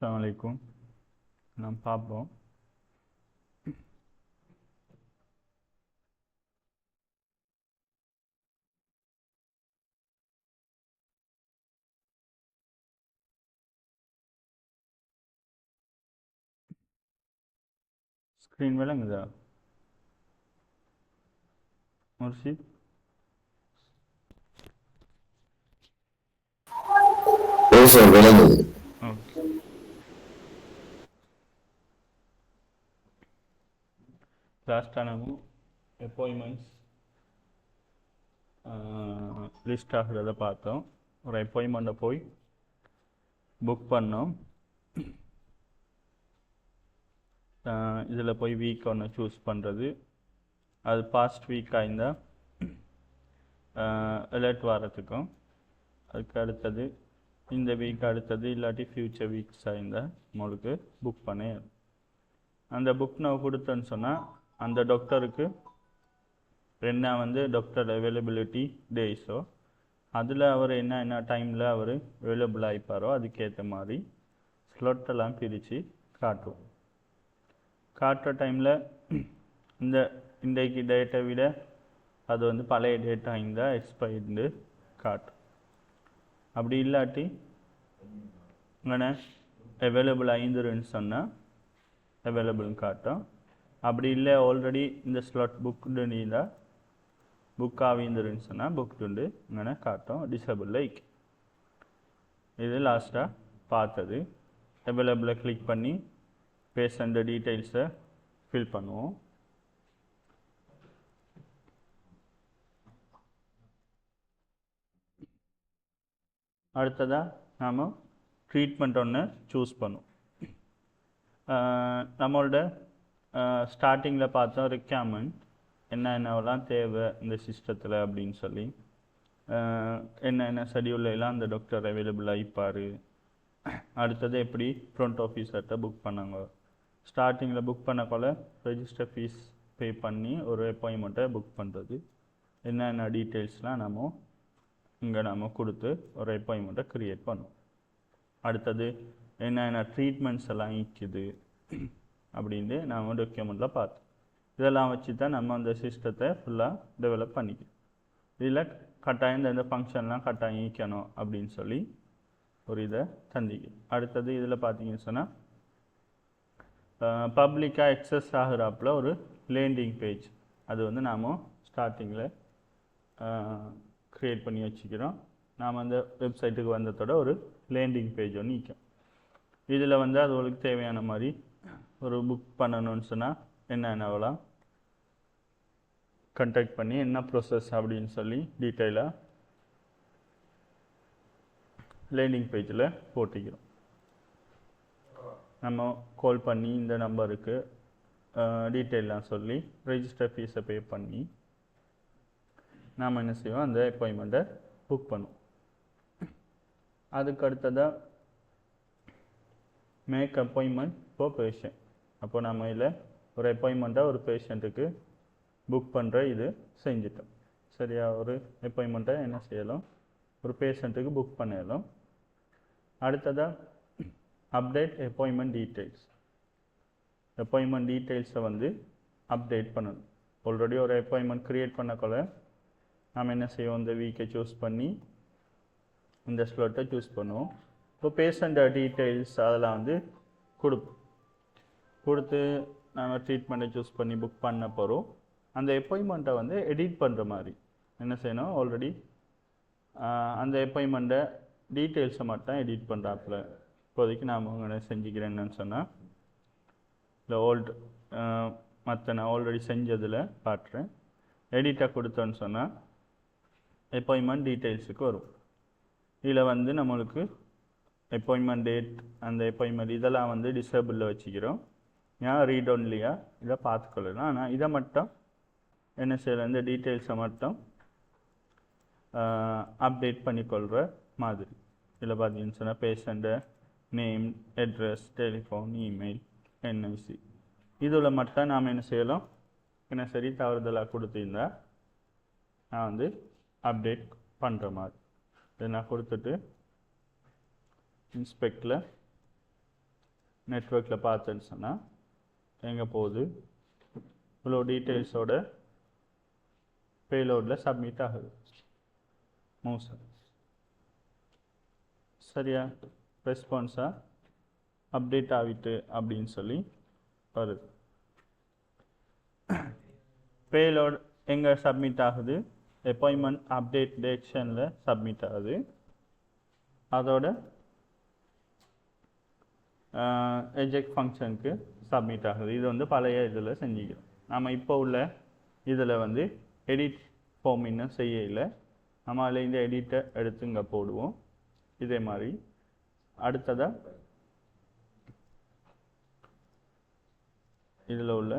அஸ்ஸலாமு அலைக்கும். நாம் பார்ப்போம். ஸ்க்ரீன் விளங்குதா முர்ஷித்? விளங்குது. ஓகே. லாஸ்ட் டைமும் அப்பாயின்மெண்ட்ஸ் லிஸ்ட் ஆகிறத பார்த்தோம். ஒரு அப்பாயின்மெண்ட்டை போய் புக் பண்ணோம். இதில் போய் வீக் ஒன்று சூஸ் பண்ணுறது. அது பாஸ்ட் வீக்காக இருந்தால் அலர்ட் வரத்துக்கும், அதுக்கு அடுத்தது இந்த வீக் அடுத்தது இல்லாட்டி ஃப்யூச்சர் வீக்ஸாக இருந்தால் உங்களுக்கு புக் பண்ண அந்த புக் நான் கொடுத்தேன்னு சொன்னால் அந்த டாக்டருக்கு என்ன வந்து டாக்டர் அவைலபிலிட்டி டேஸோ அதில் அவர் என்ன டைமில் அவர் அவைலபிள் ஆகிப்பாரோ அதுக்கேற்ற மாதிரி ஸ்லொட்டெல்லாம் பிரித்து காட்டுவோம். காட்டுற டைமில் இன்றைக்கு டேட்டை விட அது வந்து பழைய டேட்டா இருந்தால் எக்ஸ்பைர்டு காட்டும். அப்படி இல்லாட்டி இங்கே அவைலபிள் ஆகிருந்துன்னு சொன்னால் அவைலபிள்னு காட்டும். அப்படி இல்லை ஆல்ரெடி இந்த ஸ்லாட் புக்குண்டு இருந்தால் புக் ஆகிருந்துன்னு சொன்னால் புக்குண்டு இங்கே காட்டும், டிசபிள் லைக். இது லாஸ்ட்டாக பார்த்தது. அவைலபிளை கிளிக் பண்ணி பேஷண்ட் டீட்டெயில்ஸை ஃபில் பண்ணுவோம். அடுத்ததாக நாம் ட்ரீட்மெண்ட் ஒன்று சூஸ் பண்ணுவோம். நம்மளோட ஸ்டார்டிங்கில் பார்த்தோம் ரெக்யர்மெண்ட் என்னென்னலாம் தேவை இந்த சிஸ்டத்தில் அப்படின்னு சொல்லி, என்னென்ன ஷெடியூலெலாம் அந்த டாக்டர் அவைலபிள் ஆகிப்பார், அடுத்தது எப்படி ஃப்ரண்ட் ஆஃபீஸர்கிட்ட புக் பண்ணாங்க. ஸ்டார்டிங்கில் புக் பண்ணக்கொள்ள ரெஜிஸ்டர் ஃபீஸ் பே பண்ணி ஒரு அப்பாயின்மெண்ட்டை புக் பண்ணுறது, என்னென்ன டீட்டெயில்ஸ்லாம் நம்ம கொடுத்து ஒரு அப்பாயின்மெண்ட்டை க்ரியேட் பண்ணுவோம். அடுத்தது என்னென்ன ட்ரீட்மெண்ட்ஸ் எல்லாம் இருக்குது அப்படின்ட்டு நாம் டாக்குமெண்ட்டில் பார்த்தோம். இதெல்லாம் வச்சு தான் நம்ம அந்த சிஸ்டத்தை ஃபுல்லாக டெவலப் பண்ணிக்கணும். இதில் கட்டாயம் இந்த ஃபங்க்ஷன்லாம் கட்டாயம் ஈக்கணும் அப்படின்னு சொல்லி ஒரு இதை தந்திக்கும். அடுத்தது இதில் பார்த்தீங்கன்னு சொன்னால் பப்ளிக்காக எக்ஸஸ் ஆகிறாப்பில் ஒரு லேண்டிங் பேஜ் அது வந்து நாம் ஸ்டார்டிங்கில் க்ரியேட் பண்ணி வச்சுக்கிறோம். நாம் அந்த வெப்சைட்டுக்கு வந்ததோட ஒரு லேண்டிங் பேஜ் ஒன்று நிற்கும். இதில் வந்து அது உங்களுக்கு தேவையான மாதிரி ஒரு புக் பண்ணணும்னு சொன்னால் என்னென்னவெல்லாம் கண்டக்ட் பண்ணி என்ன ப்ரோசஸ் அப்படின்னு சொல்லி டீட்டெயிலாக லேண்டிங் பேஜில் போட்டிக்கிறோம். நம்ம கால் பண்ணி இந்த நம்பருக்கு டீட்டெயிலாம் சொல்லி ரெஜிஸ்டர் ஃபீஸை பே பண்ணி நாம் என்ன செய்வோம், அந்த அப்பாயின்மெண்ட்டை புக் பண்ணுவோம். அதுக்கு அடுத்ததாக மேக் அப்பாயின்மெண்ட் ஃபார் பேஷண்ட். அப்போ நம்ம இதில் ஒரு அப்பாயின்மெண்ட்டாக ஒரு பேஷண்ட்டுக்கு புக் பண்ணுற இது செஞ்சிட்டோம். சரியா, ஒரு அப்பாயின்மெண்ட்டை என்ன செய்யலாம், ஒரு பேஷண்ட்டுக்கு புக் பண்ணலாம். அடுத்ததாக அப்டேட் அப்பாயின்மெண்ட் டீட்டெயில்ஸ். அப்பாயின்மெண்ட் டீட்டெயில்ஸை வந்து அப்டேட் பண்ணணும். ஆல்ரெடி ஒரு அப்பாயின்மெண்ட் க்ரியேட் பண்ணக்கொள்ள நாம் என்ன செய்வோம், இந்த வீக்கை சூஸ் பண்ணி இந்த ஸ்லாட்டை சூஸ் பண்ணுவோம். இப்போ பேஷண்ட் டீட்டெயில்ஸ் அதெல்லாம் வந்து கொடுத்து நம்ம ட்ரீட்மெண்ட்டை சூஸ் பண்ணி புக் பண்ண போகிறோம். அந்த அப்பாயின்மெண்ட்டை வந்து எடிட் பண்ணுற மாதிரி என்ன செய்யணும், ஆல்ரெடி அந்த அப்பாயின்மெண்ட்டை டீட்டெயில்ஸை மட்டும் எடிட் பண்ணுறாப்புல இப்போதைக்கு நாம் உங்களை செஞ்சுக்கிறேன்னு சொன்னால் இல்லை ஓல்டு மற்ற நான் ஆல்ரெடி செஞ்சதில் காட்டுறேன். எடிட்டாக கொடுத்தோன்னு சொன்னால் அப்பாயின்மெண்ட் டீட்டெயில்ஸுக்கு வரும். இதில் வந்து நம்மளுக்கு அப்பாயின்மெண்ட் டேட் அந்த அப்பாயின்மெண்ட் இதெல்லாம் வந்து டிசேபிளில் வச்சுக்கிறோம். ஏன் ரீட் ஒன்லியாக இதை பார்த்துக்கொள்ளலாம். ஆனால் இதை மட்டும் என்ன செய்யலாம், இந்த டீட்டெயில்ஸை மட்டும் அப்டேட் பண்ணிக்கொள்கிற மாதிரி. இதில் பார்த்தீங்கன்னு சொன்னால் patient name, address, telephone, email, NIC இதில் மட்டும் நாம் என்ன செய்யலாம், என்ன சரி தவறுதலாக கொடுத்திருந்தா நான் வந்து அப்டேட் பண்ணுற மாதிரி இதை நான் கொடுத்துட்டு இன்ஸ்பெக்டில் நெட்வொர்க்கில் பார்த்தேன்னு சொன்னால் எங்கே போகுது, இவ்வளோ டீட்டெயில்ஸோட பேலோடில் சப்மிட் ஆகுது. மூவ்ஸ் சரியா, ரெஸ்பான்ஸாக அப்டேட் ஆகிட்டு அப்படின்னு சொல்லி வருது. பேலோட் எங்கே சப்மிட் ஆகுது, அப்பாயின்மெண்ட் அப்டேட் டேக்ஷனில் சப்மிட் ஆகுது. அதோட எஜெக்ட் ஃபங்க்ஷனுக்கு சப்மிட் ஆகுது. இது வந்து பழைய இதில் செஞ்சுக்கிறோம். நம்ம இப்போ உள்ள இதில் வந்து எடிட் ஃபார்ம் இன்னும் செய்யலை. நம்ம அதில் இந்த எடிட்டை எடுத்து இங்கே போடுவோம். இதே மாதிரி அடுத்ததாக இதில் உள்ள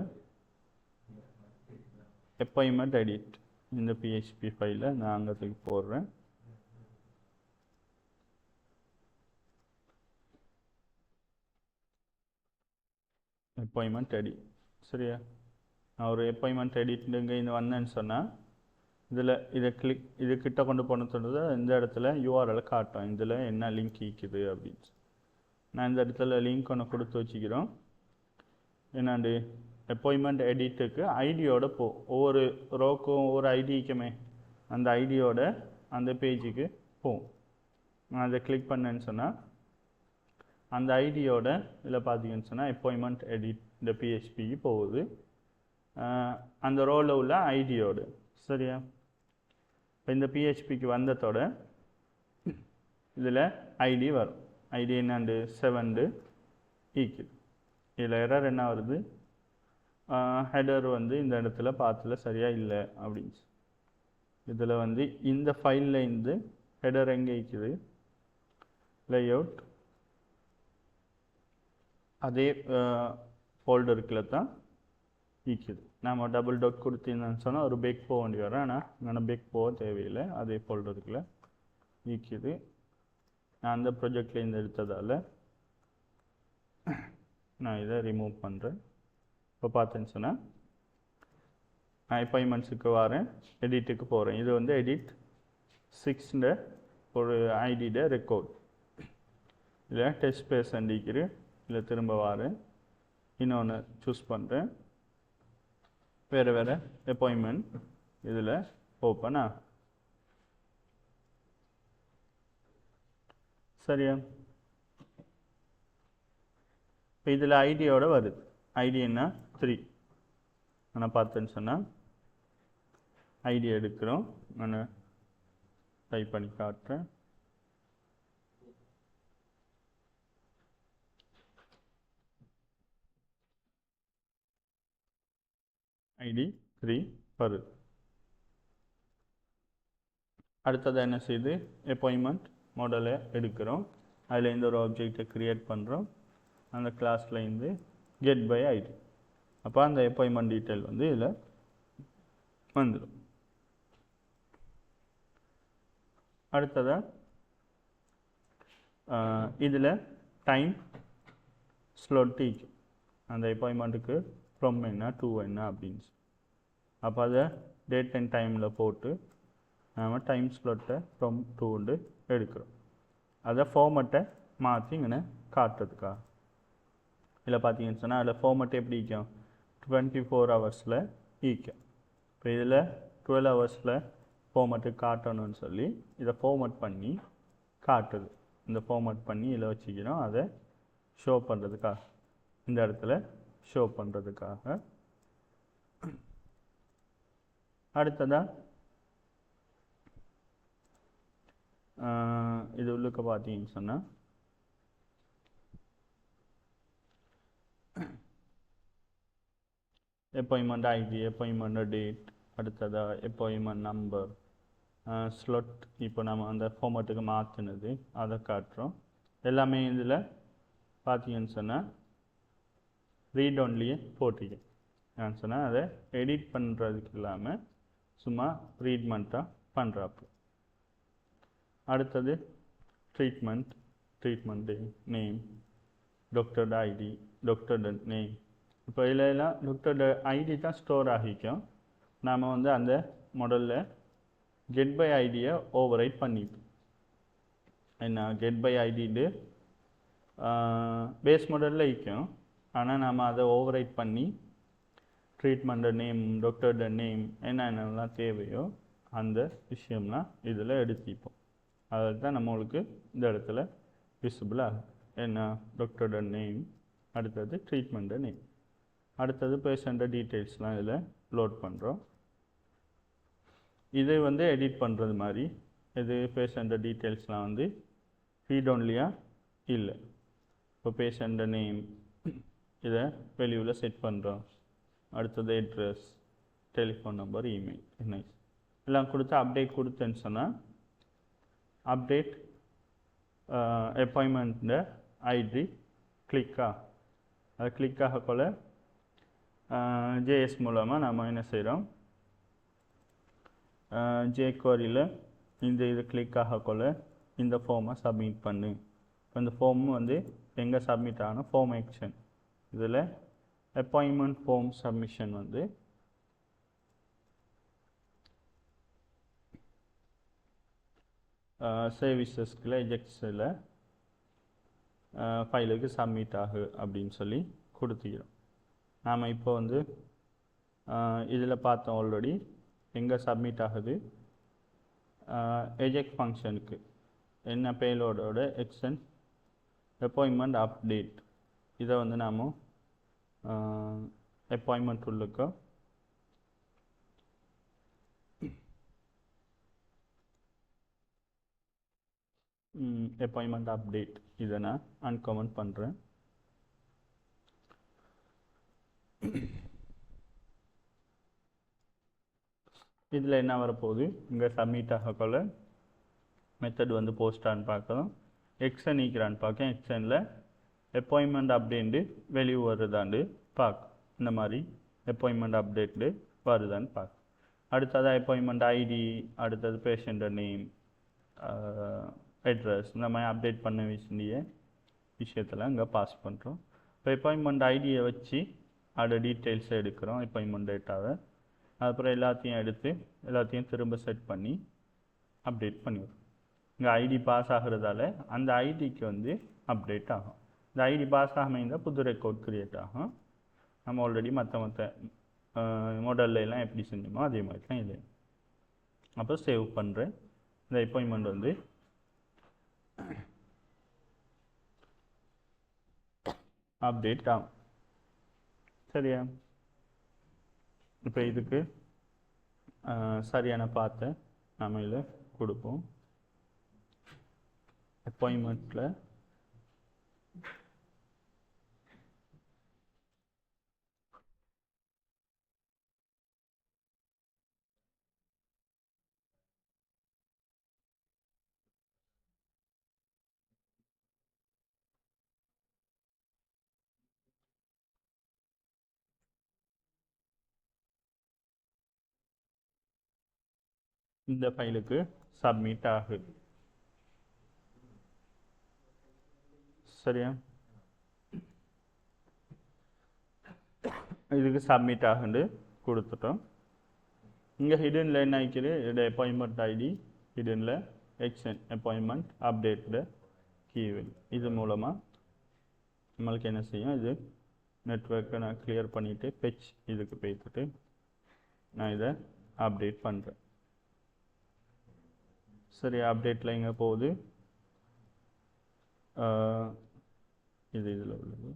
அப்பாயின்மெண்ட் எடிட் இந்த PHP ஃபைலை நான் அங்கத்துக்கு போடுறேன். அப்பாயின்மெண்ட் எடிட் சரியா, நான் ஒரு அப்பாயின்மெண்ட் எடிட்டுங்க இந்த வந்தேன்னு சொன்னால் இதில் இது கிட்ட கொண்டு போனது இந்த இடத்துல URL காட்டும், இதில் என்ன லிங்க் இருக்குது அப்படின்னு. நான் இந்த இடத்துல லிங்க் ஒன்று கொடுத்து வச்சுக்கிறோம். என்னாண்டு அப்பாயின்மெண்ட் எடிட்டுக்கு ஐடியோட ஒவ்வொரு ரோக்கும் ஒவ்வொரு ஐடிக்குமே அந்த ஐடியோட அந்த பேஜுக்கு போகும். நான் அதை கிளிக் பண்ணேன்னு சொன்னால் அந்த ஐடியோட இதில் பார்த்தீங்கன்னு சொன்னால் அப்பாயின்மெண்ட் எடிட் இந்த PHPக்கு போகுது, அந்த ரோவில் உள்ள ஐடியோடு சரியா. இப்போ இந்த PHPக்கு வந்ததோட இதில் ஐடி வரும். ஐடி என்னாண்டு 7 ஈக்குது. இதில் எரர் என்ன வருது, ஹெடர் வந்து இந்த இடத்துல பார்த்துல சரியாக இல்லை அப்படின்னு. இதில் வந்து இந்த ஃபைலில் இருந்து ஹெடர் எங்கே இருக்குது, லேஅவுட் அதே ஃபோல்டருக்குள்ள தான் ஈக்குது. நம்ம டபுள் டாட் கொடுத்தீங்கன்னு சொன்னால் ஒரு பேக் போக வேண்டி வரும். ஆனால் நான் பேக் போக தேவையில்லை, அதே ஃபோல்டருக்குள்ள ஈக்குது. நான் அந்த ப்ராஜெக்ட்லேருந்து எடுத்ததால் நான் இதை ரிமூவ் பண்ணுறேன். இப்போ பார்த்தேன்னு சொன்னால் நான் அப்பாயின்மெண்ட்ஸுக்கு வரேன், எடிட்டுக்கு போகிறேன். இது வந்து எடிட் 6 ஒரு ஐடியோட ரெக்கார்ட். இதில் டெஸ்ட் பேஸ் அண்டிக்கிறு, இதில் திரும்ப வரேன், இன்னொன்று சூஸ் பண்ணுறேன், வேறு வேறு அப்பாயின்மெண்ட் இதில் ஓப்பனா சரியா. இப்போ இதில் ஐடியோட வருது. ஐடி என்ன 3 நான் பார்த்தேன்னு சொன்னால் ஐடி எடுக்கிறோம். நான் டைப் பண்ணி காட்டுறேன். ஐடி 3 வருது. அடுத்தது என்ன செய்யுது, அப்பாயின்மெண்ட் மாடலை எடுக்கிறோம். அதில் இந்த ஒரு ஆப்ஜெக்டை க்ரியேட் பண்ணுறோம். அந்த கிளாஸில் இருந்து கெட் பை ஐடி. அப்போ அந்த அப்பாயின்மெண்ட் டீட்டெயில் வந்து இதில் வந்துடும். அடுத்ததாக இதில் டைம் ஸ்லாட் அந்த அப்பாயின்மெண்ட்டுக்கு ஃப்ரம் என்ன டு என்ன அப்படின்னு. அப்போ அதை டேட் அண்ட் டைமில் போட்டு நம்ம டைம் ஸ்லாட்டை ஃப்ரம் டூண்டு எடுக்கிறோம். அதை ஃபார்மெட்டை மாற்றி இங்கே காட்டுறதுக்காக. இதில் பார்த்தீங்கன்னு சொன்னால் அதில் ஃபார்மெட் எப்படி இருக்கும், 24 ஹவர்ஸில் ஈக்கும். இப்போ இதில் 12 ஹவர்ஸில் ஃபார்மெட்டு காட்டணும்னு சொல்லி இதை ஃபார்மெட் பண்ணி காட்டுது. இந்த ஃபார்மெட் பண்ணி இதில் வச்சுக்கிறோம், அதை ஷோ பண்ணுறதுக்காக, இந்த இடத்துல ஷோ பண்ணுறதுக்காக. அடுத்ததாக இது உள்ளுக்க பார்த்தீங்கன்னு சொன்னால் அப்பாயின்மெண்ட் ஐடி, அப்பாயின்மெண்ட் டேட், அடுத்ததாக அப்பாயின்மெண்ட் நம்பர், ஸ்லாட் இப்போ நம்ம அந்த ஃபார்மேட்டுக்கு மாற்றினது அதை காட்டுறோம். எல்லாமே இதில் பார்த்தீங்கன்னு சொன்னால் ரீட் ஒன்லியே போட்டிருக்கேன். நான் சொன்னால் அதை எடிட் பண்ணுறதுக்கு இல்லாமல் சும்மா ரீட் மட்டும் பண்ணுறாப்பு. அடுத்தது ட்ரீட்மெண்ட் நேம், டாக்டரோட ஐடி, டாக்டரோட நேம். இப்போ இதிலெல்லாம் டாக்டரோட ஐடி தான் ஸ்டோர் ஆகிக்கும். நாம் வந்து அந்த மாடலில் கெட் பை ஐடியை ஓவர் ரைட் பண்ணிப்போம். என்ன கெட் பை ஐடிட்டு பேஸ் மாடலில் இருக்கும். ஆனால் நம்ம அதை ஓவர்ரைட் பண்ணி ட்ரீட்மெண்ட்டோட நேம், டாக்டரோட நேம், என்னென்னலாம் தேவையோ அந்த விஷயம்லாம் இதில் எடுத்துப்போம். அதை தான் நம்மளுக்கு இந்த இடத்துல விசிபிள் ஆகும். என்ன டாக்டரோட நேம், அடுத்தது ட்ரீட்மெண்ட்டோட நேம், அடுத்தது பேஷண்ட்டோட டீட்டெயில்ஸ்லாம் இதில் லோட் பண்ணுறோம். இதை வந்து எடிட் பண்ணுறது மாதிரி இது பேஷண்ட்டோட டீட்டெயில்ஸ்லாம் வந்து ஃபீட் ஒன்லியாக இல்லை. இப்போ பேஷண்ட்டோட நேம் இதை வெளியூவில் செட் பண்ணுறோம். அடுத்தது அட்ரஸ், டெலிஃபோன் நம்பர், இமெயில், என்ன எல்லாம் கொடுத்து அப்டேட் கொடுத்தேன்னு சொன்னால் அப்டேட் அப்பாயின்மெண்ட்டு ஐடி கிளிக்காக அது கிளிக் ஆகக்குள்ள ஜேஎஸ் மூலமாக நம்ம என்ன செய்கிறோம், ஜேக்வரியில் இந்த இது கிளிக் ஆகக்குள்ள இந்த ஃபார்மை சப்மிட் பண்ணு. இந்த ஃபார்ம் வந்து எங்கே சப்மிட் ஆகணும், ஃபார்ம் ஆக்ஷன் இதில் அப்பாயின்மெண்ட் ஃபார்ம் சப்மிஷன் வந்து சர்வீசஸ்க்குள்ள எஜெக்ஸில் ஃபைலுக்கு சப்மிட் ஆகு அப்படின்னு சொல்லி கொடுத்துக்கிறோம். நாம் இப்போ வந்து இதில் பார்த்தோம் ஆல்ரெடி எங்கே சப்மிட் ஆகுது, எஜெக்ட் ஃபங்க்ஷனுக்கு என்ன பேலோடோட எக்ஸ்டன் அப்பாயின்மெண்ட் அப்டேட். இதை வந்து நாம் அப்பாயின்மெண்ட் உள்ளுக்கு அப்பாயின்மெண்ட் அப்டேட் இதை நான் அன்கமெண்ட் பண்ணுறேன். இதில் என்ன வரப்போகுது, இங்கே சப்மிட் ஆகக்குள்ள மெத்தட் வந்து போஸ்டான்னு பார்க்கலாம், எக்ஸன் ஈக்கிறான்னு பார்க்க, எக்ஸனில் அப்பாயின்மெண்ட் அப்டேட்டு வெளியே வருதாண்டு பார்க்க, இந்த மாதிரி அப்பாயின்மெண்ட் அப்டேட்டு வருதான்னு பார்க்க. அடுத்தது அப்பாயின்மெண்ட் ஐடி, அடுத்தது பேஷண்ட்டோட நேம், அட்ரஸ், இந்த மாதிரி அப்டேட் பண்ண வேண்டிய விஷயத்தில் இங்கே பாஸ் பண்ணுறோம். இப்போ அப்பாயின்மெண்ட் ஐடியை வச்சு அதோட டீட்டெயில்ஸை எடுக்கிறோம், அப்பாயின்மெண்ட் டேட்டாவை. அதுக்கப்புறம் எல்லாத்தையும் திரும்ப செட் பண்ணி அப்டேட் பண்ணிவிடும். இங்கே ஐடி பாஸ் ஆகிறதால அந்த ஐடிக்கு வந்து அப்டேட் ஆகும். இந்த ஐடி பாஸ் ஆகாமல் புது ரெக்கார்ட் க்ரியேட் ஆகும். நம்ம ஆல்ரெடி மற்ற மாடல்லாம் எப்படி செஞ்சோமோ அதே மாதிரி தான் இது. அப்போ சேவ் பண்ணுறேன். இந்த அப்பாயின்மெண்ட் வந்து அப்டேட் ஆகும். சரியா? இப்போ இதுக்கு சரியான பார்த்து நம்ம இதில் கொடுப்போம். அப்பாயின்மெண்ட்டில் இந்த ஃபைலுக்கு சப்மிட் ஆகுது. சரியா? இதுக்கு சப்மிட் ஆகுன்னு கொடுத்துட்டோம். இங்கே ஹிடனில் என்ன ஆகிக்குது, இதோட அப்பாயின்மெண்ட் ஐடி ஹிடனில் எக்ஸ்டன் அப்பாயின்மெண்ட் அப்டேட்டோட கீவேர்டு. இது மூலமாக நம்மளுக்கு என்ன செய்யும், இது நெட்வொர்க்கை நான் கிளியர் பண்ணிவிட்டு பெச் இதுக்கு போய்த்துட்டு நான் இதை அப்டேட் பண்ணுறேன். சரி, அப்டேட்டில் எங்கே போகுது, இதில் உள்ளது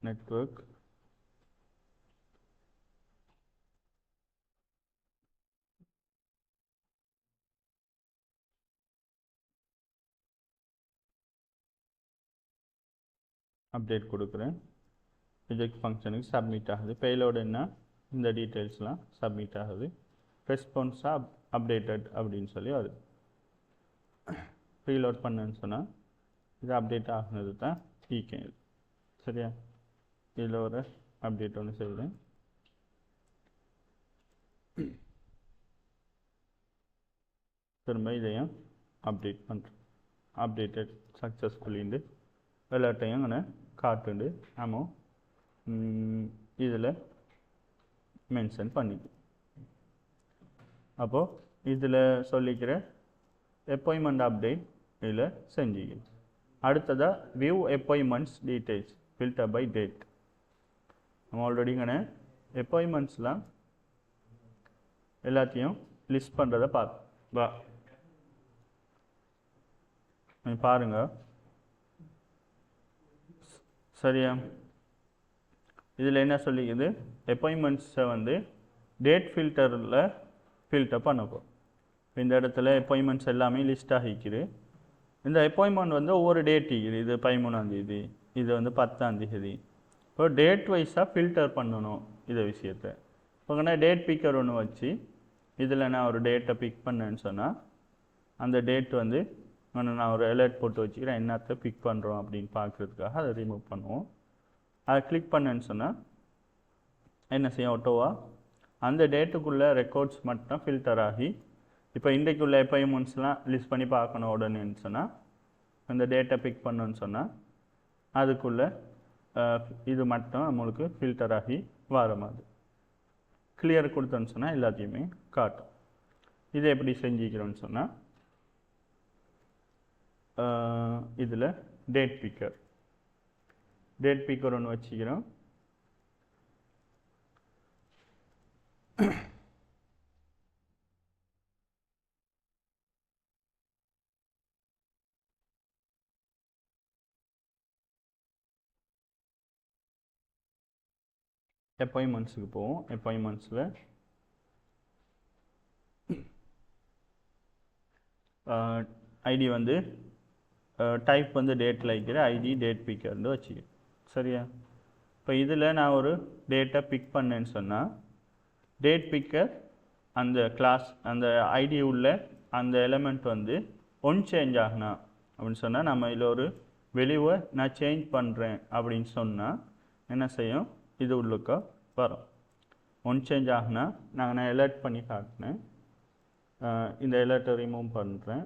நெட்வொர்க் அப்டேட் கொடுக்குறேன். ரிஜெக்ட் ஃபங்க்ஷனுக்கு சப்மிட் ஆகுது. பேலோடு என்ன, இந்த டீட்டெயில்ஸ்லாம் சப்மிட் ஆகுது. ரெஸ்பான்ஸாக அப்டேட்டட் அப்படின்னு சொல்லி வருது. ரீலோட் பண்ணுன்னு சொன்னால் இது அப்டேட் ஆகுனது தான் ஈக்கேன் இது. சரியா? இதில் ஒரு அப்டேட் ஒன்று செய்கிறேன். திரும்ப இதையும் அப்டேட் பண்ணுறேன். அப்டேட்டட் சக்ஸஸ்ஃபுல்லிண்டு எல்லாட்டையும் அங்கே காட்டுண்டு நம்ம இதில் மென்ஷன் பண்ணிக்கலாம். அப்போது இதில் சொல்லிக்கிற appointment update இதில் செஞ்சுக்கணும். அடுத்ததாக view appointments details filter by date. நம்ம ஆல்ரெடி இங்கே appointmentsலாம் எல்லாத்தையும் லிஸ்ட் பண்ணுறதை வா பாருங்க. சரியா? இதில் என்ன சொல்லிக்குது, அப்பாயின்மெண்ட்ஸை வந்து டேட் ஃபில்டரில் ஃபில்டர் பண்ணப்போ இந்த இடத்துல அப்பாயின்மெண்ட்ஸ் எல்லாமே லிஸ்ட் ஆகிக்குது. இந்த அப்பாயின்மெண்ட் வந்து ஒவ்வொரு டேட் இருக்குது. இது 13ஆந்தேதி, இது வந்து 10ஆந்தேதி. இப்போ டேட் வைஸாக ஃபில்டர் பண்ணணும் இதை விஷயத்தை. இப்போ நான் டேட் பிக்கர் ஒன்று வச்சு இதில் நான் ஒரு டேட்டை பிக் பண்ணேன்னு சொன்னால் அந்த டேட் வந்து நான் ஒரு அலர்ட் போட்டு வச்சுக்கிறேன், என்னத்தை பிக் பண்ணுறோம் அப்படின்னு பார்க்குறதுக்காக அதை ரிமூவ் பண்ணுவோம். அதை கிளிக் பண்ணேன்னு சொன்னால் என்ன செய்யும், ஆட்டோவாக அந்த டேட்டுக்குள்ளே ரெக்கார்ட்ஸ் மட்டும் ஃபில்டர் ஆகி இப்போ இன்றைக்குள்ள அப்பாயின்மெண்ட்ஸ்லாம் லிஸ்ட் பண்ணி பார்க்கணும் உடனேன்னு சொன்னால் அந்த டேட்டை பிக் பண்ணணுன்னு சொன்னால் அதுக்குள்ளே இது மட்டும் நம்மளுக்கு ஃபில்டர் ஆகி வர மாதிரி கிளியர் கொடுத்தோன்னு சொன்னால் எல்லாத்தையுமே காட்டும். இதை எப்படி செஞ்சுக்கிறோன்னு சொன்னால் இதில் டேட் பிக்கர் ஒன்று வச்சுக்கிறோம். அப்பாயின்மெண்ட்ஸுக்கு போவோம். அப்பாயின்மெண்ட்ஸில் ஐடி வந்து டைப் வந்து டேட்டில் வைக்கிற ஐடி டேட் பிக்கர்னு வச்சுக்கிறேன். சரியா? இப்போ இதில் நான் ஒரு டேட்டை பிக் பண்ணேன்னு சொன்னால் டேட் பிக்கர் அந்த கிளாஸ் அந்த ஐடி உள்ள அந்த எலமெண்ட் வந்து ஒன் சேஞ்ச் ஆகுனா அப்படின்னு சொன்னால் நம்ம இதில் ஒரு வெளிவை நான் சேஞ்ச் பண்ணுறேன் அப்படின்னு சொன்னால் என்ன செய்யும், இது உள்ளுக்க வரும். ஒன் சேஞ்ச் ஆகுனா நான் அலர்ட் பண்ணி காட்டினேன், இந்த அலர்ட்டை ரிமூவ் பண்ணுறேன்.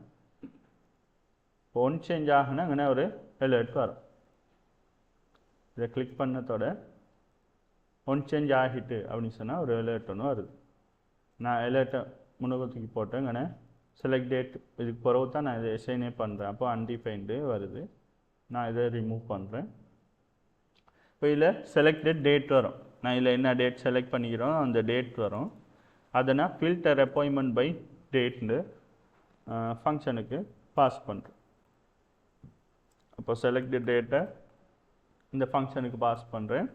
ஒன் சேஞ்ச் ஆகுனா அங்கே ஒரு அலர்ட் வரும். இதை கிளிக் பண்ணதோட ஒன் சேஞ்ச் ஆகிட்டு அப்படின்னு சொன்னால் ஒரு அலர்ட் ஒன்று வருது. நான் அலர்ட்டை முன்னகத்துக்கு போட்டேன், இங்கே செலக்ட் டேட் இதுக்கு பிறகு தான் நான் இதை எஸ்ஐனே பண்ணுறேன். அப்போ அன்டிஃபைன்டு வருது. நான் இதை ரிமூவ் பண்ணுறேன். இப்போ இதில் செலக்டட் டேட் வரும். நான் இதில் என்ன டேட் செலக்ட் பண்ணிக்கிறோம் அந்த டேட் வரும். அதை நான் ஃபில்டர் அப்பாயின்மெண்ட் பை டேட்னு ஃபங்க்ஷனுக்கு பாஸ் பண்ணுறேன். அப்போ செலக்டட் டேட்டை இந்த ஃபங்க்ஷனுக்கு பாஸ் பண்ணுறேன்.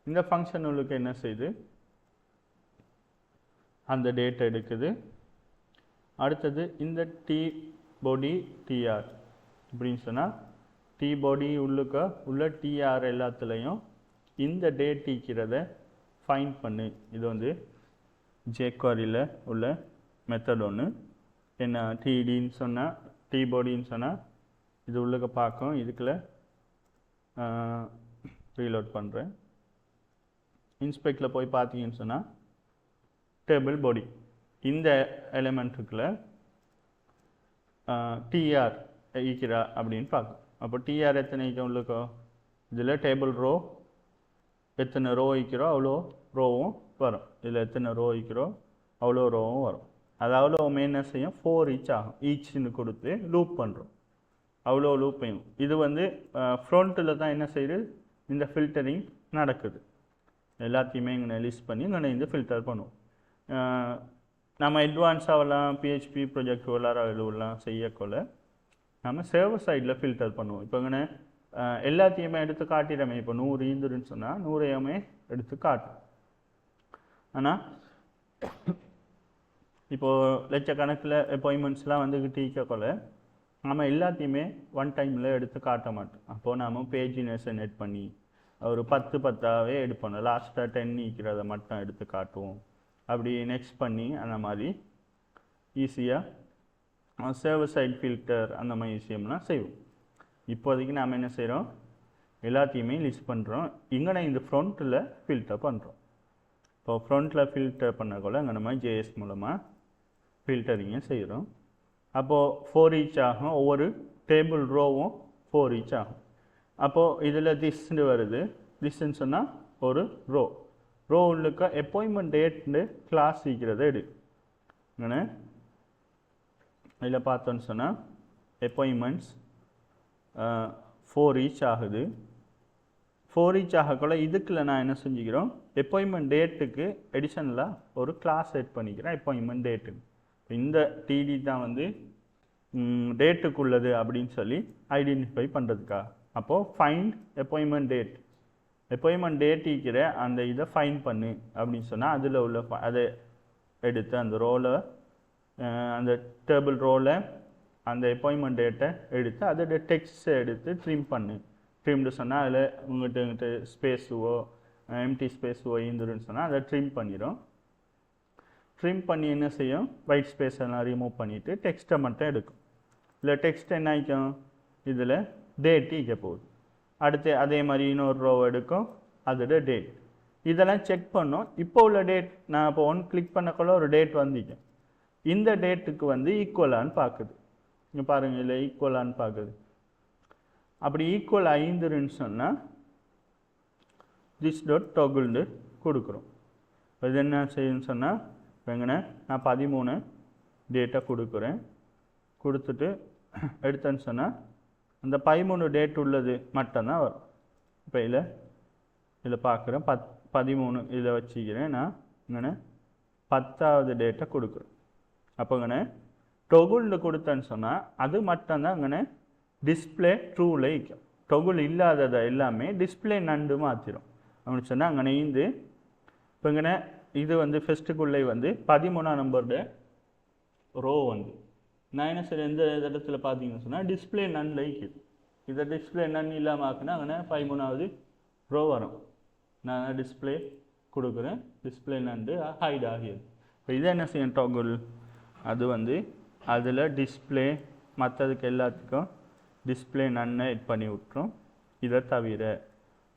இந்த ஃபங்க்ஷன் உங்களுக்கு என்ன செய்யுது, அந்த டேட்டை எடுக்குது. அடுத்தது இந்த டி பாடி டிஆர் அப்படின்னு சொன்னால் டி பாடி உள்ளுக்க உள்ள டிஆர் எல்லாத்துலேயும் இந்த டேட் ஈக்கிறத ஃபைன் பண்ணு. இது வந்து ஜேக்வாரியில் உள்ள மெத்தட் ஒன்று. என்ன டிடின்னு சொன்னால் டி பாடின்னு சொன்னால் இது உள்ளுக்க பார்க்கும். இதுக்குள்ள ரீலோட் பண்ணுறேன். இன்ஸ்பெக்டில் போய் பார்த்தீங்கன்னு சொன்னால் டேபிள் பாடி இந்த எலிமெண்ட்டுக்குள்ள டிஆர் ஈக்கிறா அப்படின்னு பார்க்கும். அப்போ டிஆர் எத்தனை ஈக்க உள்ளுக்கோ இதில் டேபிள் ரோ எத்தனை ரோ ஈக்கிறோ அவ்வளோ ரோவும் வரும். இதில் எத்தனை ரோ ஈக்கிறோ அவ்வளோ ரோவும் வரும். அது அவ்வளோ என்ன செய்யும், 4 ஈச் ஆகும். ஈச்னு கொடுத்து லூப் பண்ணுறோம். அவ்வளோ லூப்பையும் இது வந்து ஃப்ரண்ட்டில் தான் என்ன செய்யுது, இந்த ஃபில்டரிங் நடக்குது. எல்லாத்தையுமே இங்கே லிஸ்ட் பண்ணி இங்கே இந்த ஃபில்டர் பண்ணுவோம். நம்ம அட்வான்ஸாகலாம் பிஹெச்பி ப்ராஜெக்ட் எழுதலாம் செய்யக்கொள்ள நம்ம சர்வர் சைடில் ஃபில்டர் பண்ணுவோம். இப்போ இங்கே எல்லாத்தையுமே எடுத்து காட்டிடுமே. இப்போ 100 ஈந்துருன்னு சொன்னால் 100ஐயுமே எடுத்து காட்டும். ஆனால் இப்போது லட்சக்கணக்கில் அப்பாயின்மெண்ட்ஸ்லாம் வந்துக்கிட்டு இருக்கக்குள்ள நம்ம எல்லாத்தையுமே ஒன் டைமில் எடுத்து காட்ட மாட்டோம். அப்போது நம்ம பேஜினஸை நெட் பண்ணி ஒரு 10 எடுப்போம். லாஸ்ட்டாக 10 ஈக்கிறத மட்டும் எடுத்து காட்டுவோம். அப்படி நெக்ஸ்ட் பண்ணி அந்த மாதிரி ஈஸியாக சர்வர் சைட் ஃபில்டர் அந்த மாதிரி விஷயம்லாம் செய்வோம். இப்போதைக்கு நாம் என்ன செய்கிறோம், எல்லாத்தையுமே லிஸ்ட் பண்ணுறோம். இங்கே இந்த ஃப்ரண்ட்டில் ஃபில்டர் பண்ணுறோம். இப்போ ஃப்ரண்ட்டில் ஃபில்டர் பண்ணக்குள்ள இங்கே நம்ம ஜேஎஸ் மூலமாக ஃபில்டரிங்கை செய்கிறோம். அப்போது 4 ஈச் ஆகும். ஒவ்வொரு டேபிள் ரோவும் 4 ஈச் ஆகும். அப்போது இதில் திஸ்ன்னு வருது. திஸ்ன்னு சொன்னால் ஒரு ரோ உள்ளுக்க அப்பாயின்மெண்ட் டேட்னு கிளாஸ் ஈக்கிறத எடு. இங்கே இதில் பார்த்தோன்னு சொன்னால் appointments 4 each ஆகுது. 4 each ஆகக்குள்ள இதுக்குள்ள நான் என்ன செஞ்சுக்கிறோம், appointment டேட்டுக்கு எடிஷனலாக ஒரு கிளாஸ் செட் பண்ணிக்கிறேன் appointment டேட்டுக்கு. இந்த டிடி தான் வந்து டேட்டுக்குள்ளது அப்படின்னு சொல்லி ஐடென்டிஃபை பண்ணுறதுக்காக. அப்போது find appointment date, appointment date இருக்கிற அந்த இதை ஃபைண்ட் பண்ணு அப்படின்னு சொன்னால் அதில் உள்ள அதை எடுத்து அந்த ரோலை அந்த டேபிள் ரோலை அந்த appointment டேட்டை எடுத்து அதோட டெக்ஸ்ட்டை எடுத்து ட்ரிம் பண்ணு. ட்ரிம்டு சொன்னால் அதில் உங்கள்கிட்ட ஸ்பேஸுவோ எம்டி ஸ்பேஸுவோ இருந்துருன்னு சொன்னால் அதை ட்ரிம் பண்ணிடும். ட்ரிம் பண்ணி என்ன செய்யும், ஒயிட் ஸ்பேஸ் எல்லாம் ரிமூவ் பண்ணிவிட்டு டெக்ஸ்ட்டை மட்டும் எடுக்கும். இல்லை டெக்ஸ்ட் என்ன ஆகிக்கும், இதில் டேட் ஈக்க போகுது. அடுத்து அதே மாதிரி இன்னொரு ரோ எடுக்கும், அதோட டேட். இதெல்லாம் செக் பண்ணோம். இப்போ உள்ள டேட் நான் இப்போ கிளிக் பண்ணக்குள்ள ஒரு டேட் வந்துக்கும். இந்த டேட்டுக்கு வந்து ஈக்குவலான்னு பார்க்குது. இங்கே பாருங்கள், இல்லை ஈக்குவலான்னு பார்க்குது. அப்படி ஈக்குவல் ஐந்துன்னு சொன்னால் திஸ் டாட் டொகுல்டு கொடுக்குறோம். இது என்ன செய்யுன்னு சொன்னால் எங்கன்னா நான் 13 டேட்டை கொடுக்குறேன். கொடுத்துட்டு எடுத்தேன்னு சொன்னால் அந்த 13 டேட் உள்ளது மட்டும்தான் வரும். இப்போ இதில் பார்க்குறேன் 13 இதில் வச்சுக்கிறேன். நான் இங்கே 10வது டேட்டை கொடுக்குறேன். அப்போ இங்கே டொகுல்டு கொடுத்தேன்னு சொன்னால் அது மட்டும்தான் இங்கே டிஸ்பிளே ட்ரூவில் வைக்கும். டொகுல் இல்லாததை எல்லாமே டிஸ்பிளே நண்டு மாற்றிடும் அப்படின்னு சொன்னால் அங்கே இந்த இப்போ இங்கே இது வந்து ஃபஸ்ட்டுக்குள்ளே வந்து 13ஆம் நம்பரோட ரோ வந்து நான் என்ன சரி எந்த இடத்துல பார்த்தீங்கன்னு சொன்னால் டிஸ்பிளே நன் லைக்குது. இதை டிஸ்பிளே நன் இல்லாமல் ஆக்குனா அங்கே 13வது ரோ வரும். நான் டிஸ்பிளே கொடுக்குறேன், டிஸ்பிளே நண்டு ஹைட் ஆகியது. இப்போ இதை என்ன செய்யும் டொகுல், அது வந்து அதில் டிஸ்பிளே மற்றதுக்கு எல்லாத்துக்கும் டிஸ்பிளே நன்னை எட் பண்ணி விட்டுரும். இதை தவிர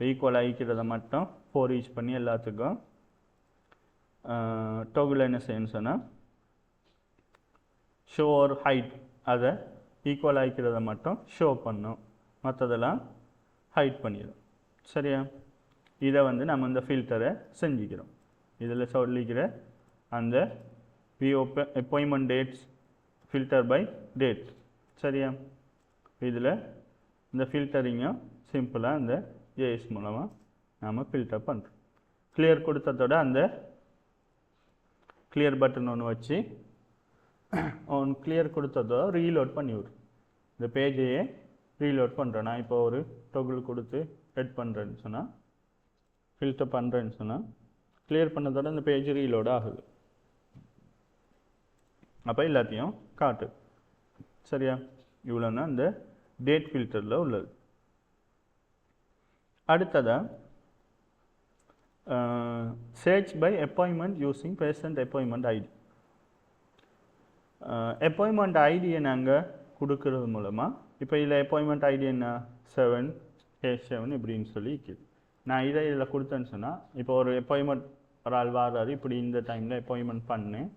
ஈக்குவல் ஆகிக்கிறத மட்டும் 4 ஈச் பண்ணி எல்லாத்துக்கும் டொகுல் என்ன செய்யணும்னு சொன்னால் ஷோ ஒரு ஹைட் அதை ஈக்குவல் ஆகிக்கிறத மட்டும் ஷோ பண்ணும், மற்றதெல்லாம் ஹைட் பண்ணிடும். சரியா? இதை வந்து நம்ம இந்த ஃபில்டரை செஞ்சுக்கிறோம். இதில் சொல்லிக்கிற அந்த appointment dates filter by date. சரியா? இதில் இந்த ஃபில்டரிங்கும் சிம்பிளாக இந்த ஏஎஸ் மூலமாக நாம் ஃபில்டர் பண்ணுறோம். கிளியர் கொடுத்ததோட அந்த கிளியர் பட்டன் ஒன்று வச்சு கிளியர் கொடுத்ததோட ரீலோட் பண்ணி விட்ரும். இந்த பேஜையே ரீலோட் பண்ணுறேன். நான் இப்போ ஒரு டொகுல் கொடுத்து எட் பண்ணுறேன்னு சொன்னால் ஃபில்டர் பண்ணுறேன்னு சொன்னால் கிளியர் பண்ணதோட இந்த பேஜ் ரீலோட் ஆகுது. அப்போ எல்லாத்தையும் காட்டு. சரியா? இவ்வளோன்னா இந்த டேட் ஃபில்டரில் உள்ளது. அடுத்ததாக search by appointment using patient appointment ID. appointment ஐடியை நாங்கள் கொடுக்கறது மூலமாக இப்போ இதில் appointment ஐடி என்ன 7K7 இப்படின்னு சொல்லி இருக்குது. நான் இதில் கொடுத்தேன்னு சொன்னால் இப்போ ஒரு appointment ஒரு ஆள் வாராரு, இப்படி இந்த டைமில் appointment பண்ணேன்,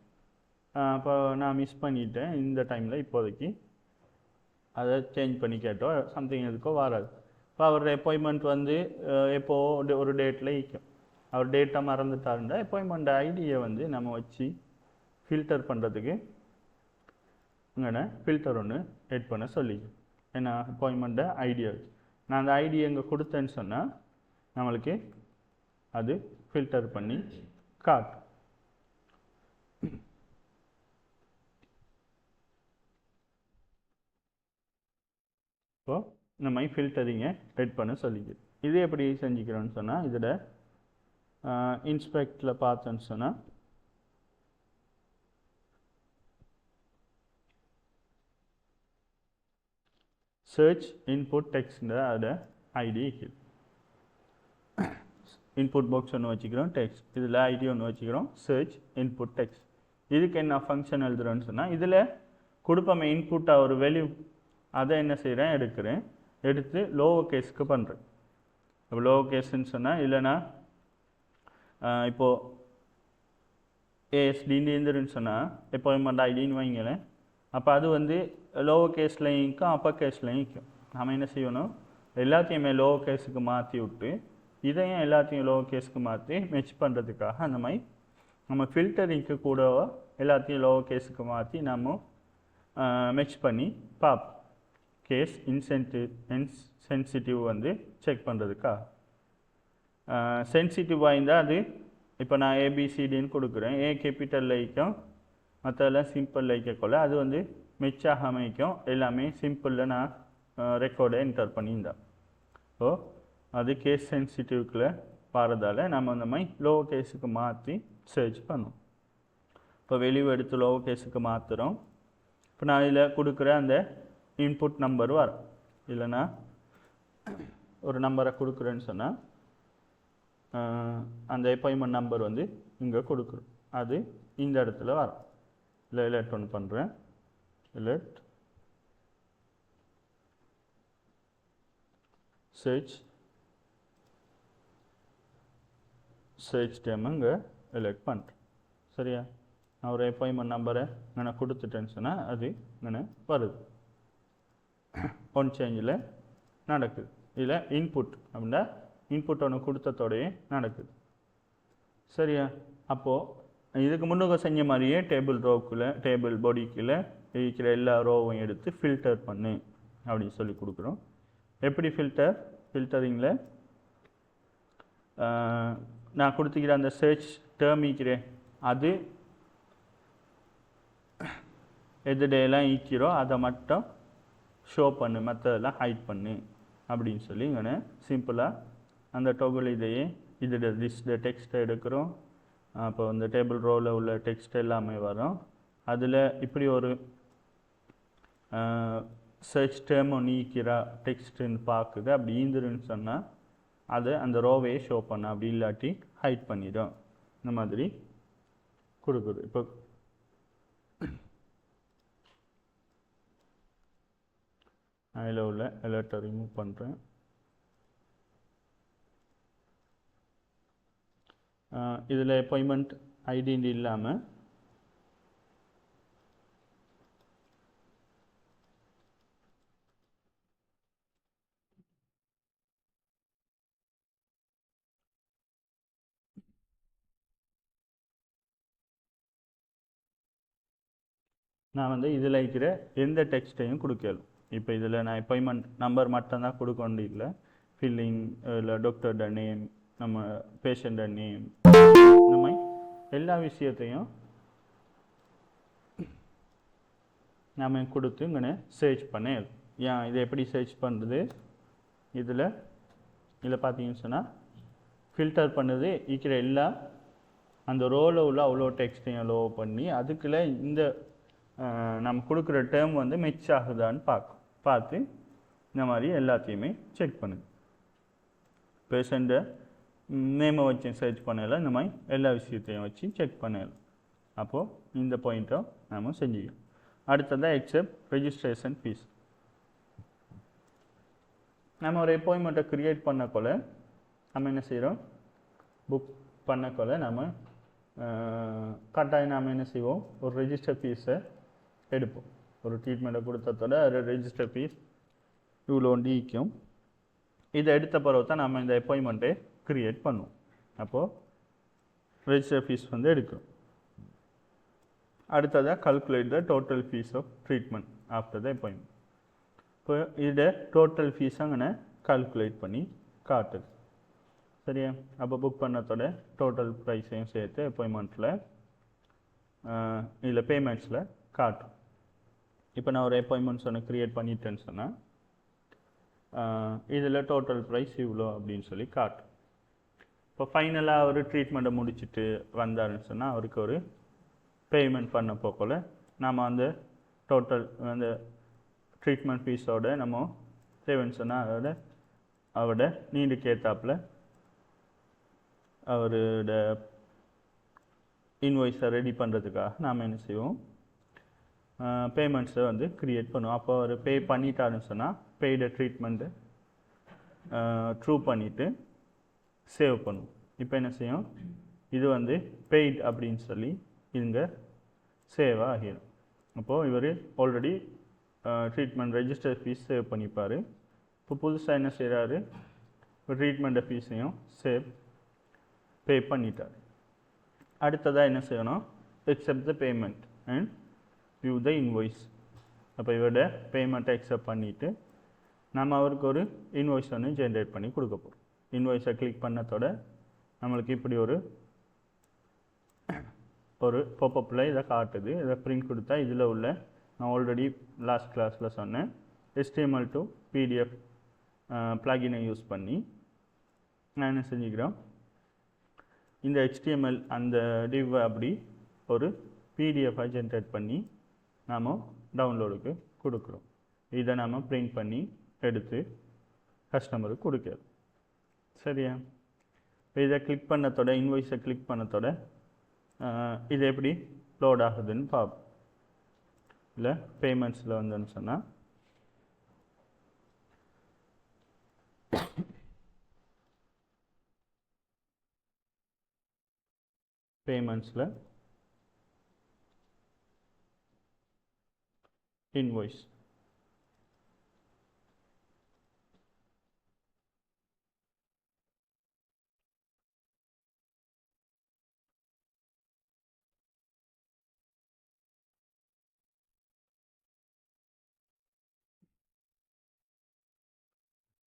அப்போ நான் மிஸ் பண்ணிட்டேன், இந்த டைமில் இப்போதைக்கு அதை சேஞ்ச் பண்ணி கேட்டோம் சம்திங் எதுக்கோ வராது. இப்போ அவர் appointment வந்து எப்போது ஒரு டேட்டில் இருக்கும், அவர் டேட்டா மறந்துட்டாருண்டா appointment ஐடியை வந்து நம்ம வச்சு ஃபில்டர் பண்ணுறதுக்கு இங்கே ஃபில்டர் ஒன்று எட் பண்ண சொல்லிக்கும். ஏன்னா appointment ஐடியா வச்சு நான் அந்த ஐடியை இங்கே கொடுத்தேன்னு சொன்னால் நம்மளுக்கு அது ஃபில்டர் பண்ணி காட்டும். இப்போது இந்த மாதிரி ஃபில்டரிங்கை எட் பண்ண சொல்லிக்குது. இது எப்படி செஞ்சுக்கிறோன்னு சொன்னால் இதில் இன்ஸ்பெக்டில் பார்த்தோன்னு சொன்னால் சர்ச் இன்புட் டெக்ஸ்ட்ன்ற அதோட ஐடி இருக்குது. இன்புட் பாக்ஸ் ஒன்று வச்சுக்கிறோம், டெக்ஸ்ட் இதில் ஐடி ஒன்று வச்சுக்கிறோம், சர்ச் இன்புட் டெக்ஸ்ட். இதுக்கு என்ன ஃபங்க்ஷன் எழுதுகிறோன்னு சொன்னால் இதில் கொடுப்போமே இன்புட்டாக ஒரு வேல்யூ, அதை என்ன செய்கிறேன் எடுக்கிறேன், எடுத்து லோவர் கேஸுக்கு பண்ணுறேன். இப்போ லோவர் கேஸுன்னு சொன்னால் இல்லைனா இப்போது ஏஎஸ்டின்னு இருந்துருன்னு சொன்னால் appointment ஐடின்னு வைங்களேன். அப்போ அது வந்து லோவர் கேஸ்லையும் இருக்கும் அப்பர் கேஸ்லையும் இருக்கும். நம்ம என்ன செய்யணும், எல்லாத்தையுமே லோவர் கேஸுக்கு மாற்றி விட்டு இதையும் எல்லாத்தையும் லோவர் கேஸுக்கு மாற்றி மெச் பண்ணுறதுக்காக அந்த மாதிரி நம்ம ஃபில்டரிங்க்கு கூட எல்லாத்தையும் லோவர் கேஸுக்கு மாற்றி நம்ம மெச் பண்ணி பார்ப்போம். கேஸ் இன்சென்சிட்டிவ் வந்து செக் பண்ணுறதுக்கா. சென்சிட்டிவாக இருந்தால் அது இப்போ நான் ஏபிசிடின்னு கொடுக்குறேன். ஏ கேபிட்டல் வைக்கும், மற்றெல்லாம் சிம்பிள் வைக்கக்குள்ள அது வந்து மெச்சாக அமைக்கும். எல்லாமே சிம்பிளில் நான் ரெக்கார்டை என்டர் பண்ணியிருந்தேன். ஸோ அது கேஸ் சென்சிட்டிவ்க்குள்ளே பாரதால் நம்ம அந்த மாதிரி லோ கேஸுக்கு மாற்றி சர்ச் பண்ணுவோம். இப்போ வெளியே எடுத்து லோ கேஸுக்கு மாற்றுறோம். இப்போ நான் இதில் கொடுக்குற அந்த இன்புட் நம்பர் வரும். இல்லைன்னா ஒரு நம்பரை கொடுக்குறேன்னு சொன்னால் அந்த அப்பாயின்மெண்ட் நம்பர் வந்து இங்கே கொடுக்குறோம். அது இந்த இடத்துல வரும். இல்லை எலெக்ட் ஒன்று பண்ணுறேன். எலெக்ட் சர்ச் டைம் இங்கே எலெக்ட் பண்ணுறேன். சரியா? நான் ஒரு அப்பாயின்மெண்ட் நம்பரை நான் கொடுத்துட்டேன்னு சொன்னால் அது இங்கே வருது. ஒன் சேஞ்சில் நடக்குது. இதில் இன்புட் அப்படின்னா இன்புட் ஒன்று கொடுத்ததோடையே நடக்குது. சரியா? அப்போது இதுக்கு முன்னுக்கு செஞ்ச மாதிரியே டேபிள் பாடிக்குள்ளே இருக்கிற எல்லா ரோவையும் எடுத்து ஃபில்டர் பண்ணு அப்படின்னு சொல்லி கொடுக்குறோம். எப்படி ஃபில்டரிங்கில் நான் கொடுத்துக்கிற அந்த சர்ச் டேர்ம் ஈக்கிறேன், அது எது டேலாம் ஈக்கிறோ அதை மட்டும் ஷோ பண்ணு, மற்றதெல்லாம் ஹைட் பண்ணு அப்படின்னு சொல்லி இங்கே சிம்பிளாக அந்த டொகுல் இதையே இதோட லிஸ்ட் டெக்ஸ்ட்டை எடுக்கிறோம். அப்போ அந்த டேபிள் ரோவில் உள்ள டெக்ஸ்ட் எல்லாமே வரும். அதில் இப்படி ஒரு சர்ச் டேர்ம் நீக்கிறா டெக்ஸ்ட்டுன்னு பார்க்குது. அப்படி ஈந்துருன்னு சொன்னால் அது அந்த ரோவையே ஷோ பண்ண, அப்படி இல்லாட்டி ஹைட் பண்ணிடும். இந்த மாதிரி கொடுக்குது. இப்போ அதில் உள்ள அலர்ட்டை ரிமூவ் பண்ணுறேன். இதில் அப்பாயின்மெண்ட் ஐடின்னு இல்லாமல் நான் வந்து இதில் இருக்கிற எந்த டெக்ஸ்ட்டையும் கொடுக்கலும். இப்போ இதில் நான் அப்பாயின்மெண்ட் நம்பர் மட்டும்தான் கொடுக்க வேண்டியதில்லை. ஃபில்லிங், இல்லை டாக்டரோட நேம், நம்ம பேஷண்ட நேம், இந்த மாதிரி எல்லா விஷயத்தையும் நம்ம கொடுத்து இங்கே சர்ச் பண்ண. ஏன் இதை எப்படி சர்ச் பண்ணுறது? இதில் பார்த்தீங்கன்னு சொன்னால் ஃபில்டர் பண்ணுறது இருக்கிற எல்லா அந்த ரோவில் உள்ள அவ்வளோ டெக்ஸ்ட்டையும் லோ பண்ணி அதுக்குள்ள இந்த நம்ம கொடுக்குற டேர்ம் வந்து மெச் ஆகுதான்னு பார்த்து இந்த மாதிரி எல்லாத்தையுமே செக் பண்ணுது. பேஷண்ட்டை நேமை வச்சு சர்ச் பண்ணலாம், இந்த மாதிரி எல்லா விஷயத்தையும் வச்சு செக் பண்ணலாம். அப்போது இந்த பாயிண்ட்டை நம்ம செஞ்சுக்கணும். அடுத்ததாக எக்ஸெப்ட் ரெஜிஸ்ட்ரேஷன் ஃபீஸ். நம்ம ஒரு அப்பாயின்மெண்ட்டை க்ரியேட் பண்ணக்கொள்ள நம்ம என்ன செய்கிறோம்? புக் பண்ணக்கொள்ள நம்ம கட்டாயம் நாம் என்ன செய்வோம்? ஒரு ரெஜிஸ்டர் ஃபீஸை எடுப்போம். ஒரு ட்ரீட்மெண்ட்டை கொடுத்ததோட ரெஜிஸ்டர் ஃபீஸ் இவ்வளோ நீக்கும். இதை எடுத்த பிறகு தான் நம்ம இந்த அப்பாயின்மெண்ட்டை க்ரியேட் பண்ணுவோம். அப்போது ரெஜிஸ்டர் ஃபீஸ் வந்து எடுக்கும். அடுத்ததாக calculate the total fees of treatment after the appointment. இப்போ இதை டோட்டல் ஃபீஸ் அங்கே கால்குலேட் பண்ணி காட்டுது. சரியா? அப்போ புக் பண்ணதோட டோட்டல் ப்ரைஸையும் சேர்த்து அப்பாயின்மெண்ட்டில் இதில் பேமெண்ட்ஸில் காட்டும். இப்போ நான் ஒரு அப்பாயின்மெண்ட்ஸ் ஒன்று க்ரியேட் பண்ணிட்டேன்னு சொன்னால் இதில் டோட்டல் ப்ரைஸ் இவ்வளோ அப்படின்னு சொல்லி காட்டும். இப்போ ஃபைனலாக ஒரு ட்ரீட்மெண்ட்டை முடிச்சுட்டு வந்தாருன்னு சொன்னால் அவருக்கு ஒரு பேமெண்ட் பண்ண போகல நாம் அந்த டோட்டல் அந்த ட்ரீட்மெண்ட் ஃபீஸோட நம்ம தேவைன்னு சொன்னால் அவரோட நீண்டுக்கு ஏற்றாப்பில் அவரோட இன்வாய்ஸை ரெடி பண்ணுறதுக்காக நாம் என்ன செய்வோம்? பேமெண்ட்ஸை வந்து க்ரியேட் பண்ணுவோம். அப்போ அவர் பே பண்ணிட்டாருன்னு சொன்னால் பெய்டு ட்ரீட்மெண்ட்டு ட்ரூ பண்ணிவிட்டு சேவ் பண்ணுவோம். இப்போ என்ன செய்யும்? இது வந்து பெய்ட் அப்படின்னு சொல்லி இங்கே சேவ் ஆகிடும். அப்போது இவர் already treatment register fee save பண்ணிப்பார். இப்போ புதுசாக என்ன செய்கிறாரு? ட்ரீட்மெண்ட்டை ஃபீஸையும் பே பண்ணிட்டார். அடுத்ததாக என்ன செய்யணும்? accept the payment and view the invoice. அப்போ இவரோட பேமெண்ட்டை அக்செப்ட் பண்ணிவிட்டு நம்ம அவருக்கு ஒரு இன்வாய்ஸ் ஒன்று ஜென்ரேட் பண்ணி கொடுக்க போகிறோம். இன்வாய்ஸை கிளிக் பண்ணதோட நம்மளுக்கு இப்படி ஒரு பாப்பப்பில் இதை காட்டுது. இதை பிரிண்ட் கொடுத்தா இதில் உள்ள நான் ஆல்ரெடி லாஸ்ட் கிளாஸில் சொன்னேன் HTML to PDF பிளகினை யூஸ் பண்ணி நான் என்ன செஞ்சுக்கிறோம், இந்த HTML அந்த டிவ் அப்படி ஒரு பிடிஎஃபாக ஜென்ரேட் பண்ணி நாம் டவுன்லோடுக்கு கொடுக்குறோம். இதை நாம் பிரிண்ட் பண்ணி எடுத்து கஸ்டமருக்கு கொடுக்குறோம். சரியா? இப்போ இதை கிளிக் பண்ணத்தோட இன்வாய்ஸை கிளிக் பண்ணத்தோட இது எப்படி லோட் ஆகுதுன்னு பார்ப்போம். இல்லை பேமெண்ட்ஸில் வந்துன்னு சொன்னால் பேமெண்ட்ஸில் இன்வாய்ஸ்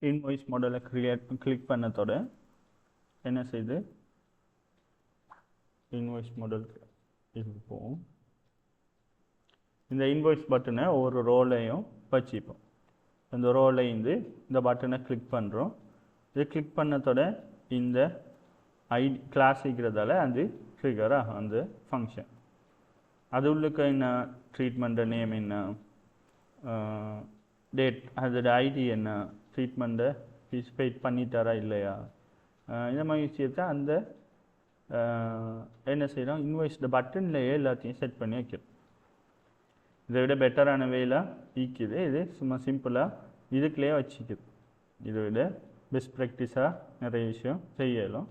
இன்வாய்ஸ் மாடலை கிளிக் பண்ணத்தோட என்ன செய்து இன்வாய்ஸ் மாடல் இருப்போம். இந்த இன்வாய்ஸ் பட்டனை ஒரு ரோலையும் வச்சுப்போம். இந்த ரோலைந்து இந்த பட்டனை கிளிக் பண்ணுறோம். இது கிளிக் பண்ணத்தோட இந்த ஐடி கிளாஸ் இருக்கிறதால அது ட்ரிகர் ஆகும் அந்த ஃபங்க்ஷன். அது உள்ளுக்கு என்ன ட்ரீட்மெண்ட்டு நேம் என்ன, டேட், அதோட ஐடி என்ன, ட்ரீட்மெண்ட்டை ஸ்பெசிஃபைட் பண்ணிட்டாரா இல்லையா, இந்த மாதிரி விஷயத்தை அந்த என்ன செய்கிறோம் இன்வாய்ஸ்ட பட்டன்லேயே எல்லாத்தையும் செட் பண்ணி வைக்கிறோம். இதை விட பெட்டரான வேலை ஈக்குது. இது சும்மா சிம்பிளாக இதுக்குள்ளேயே வச்சுக்குது. இதை விட பெஸ்ட் ப்ராக்டிஸாக நிறைய விஷயம் செய்யலாம்.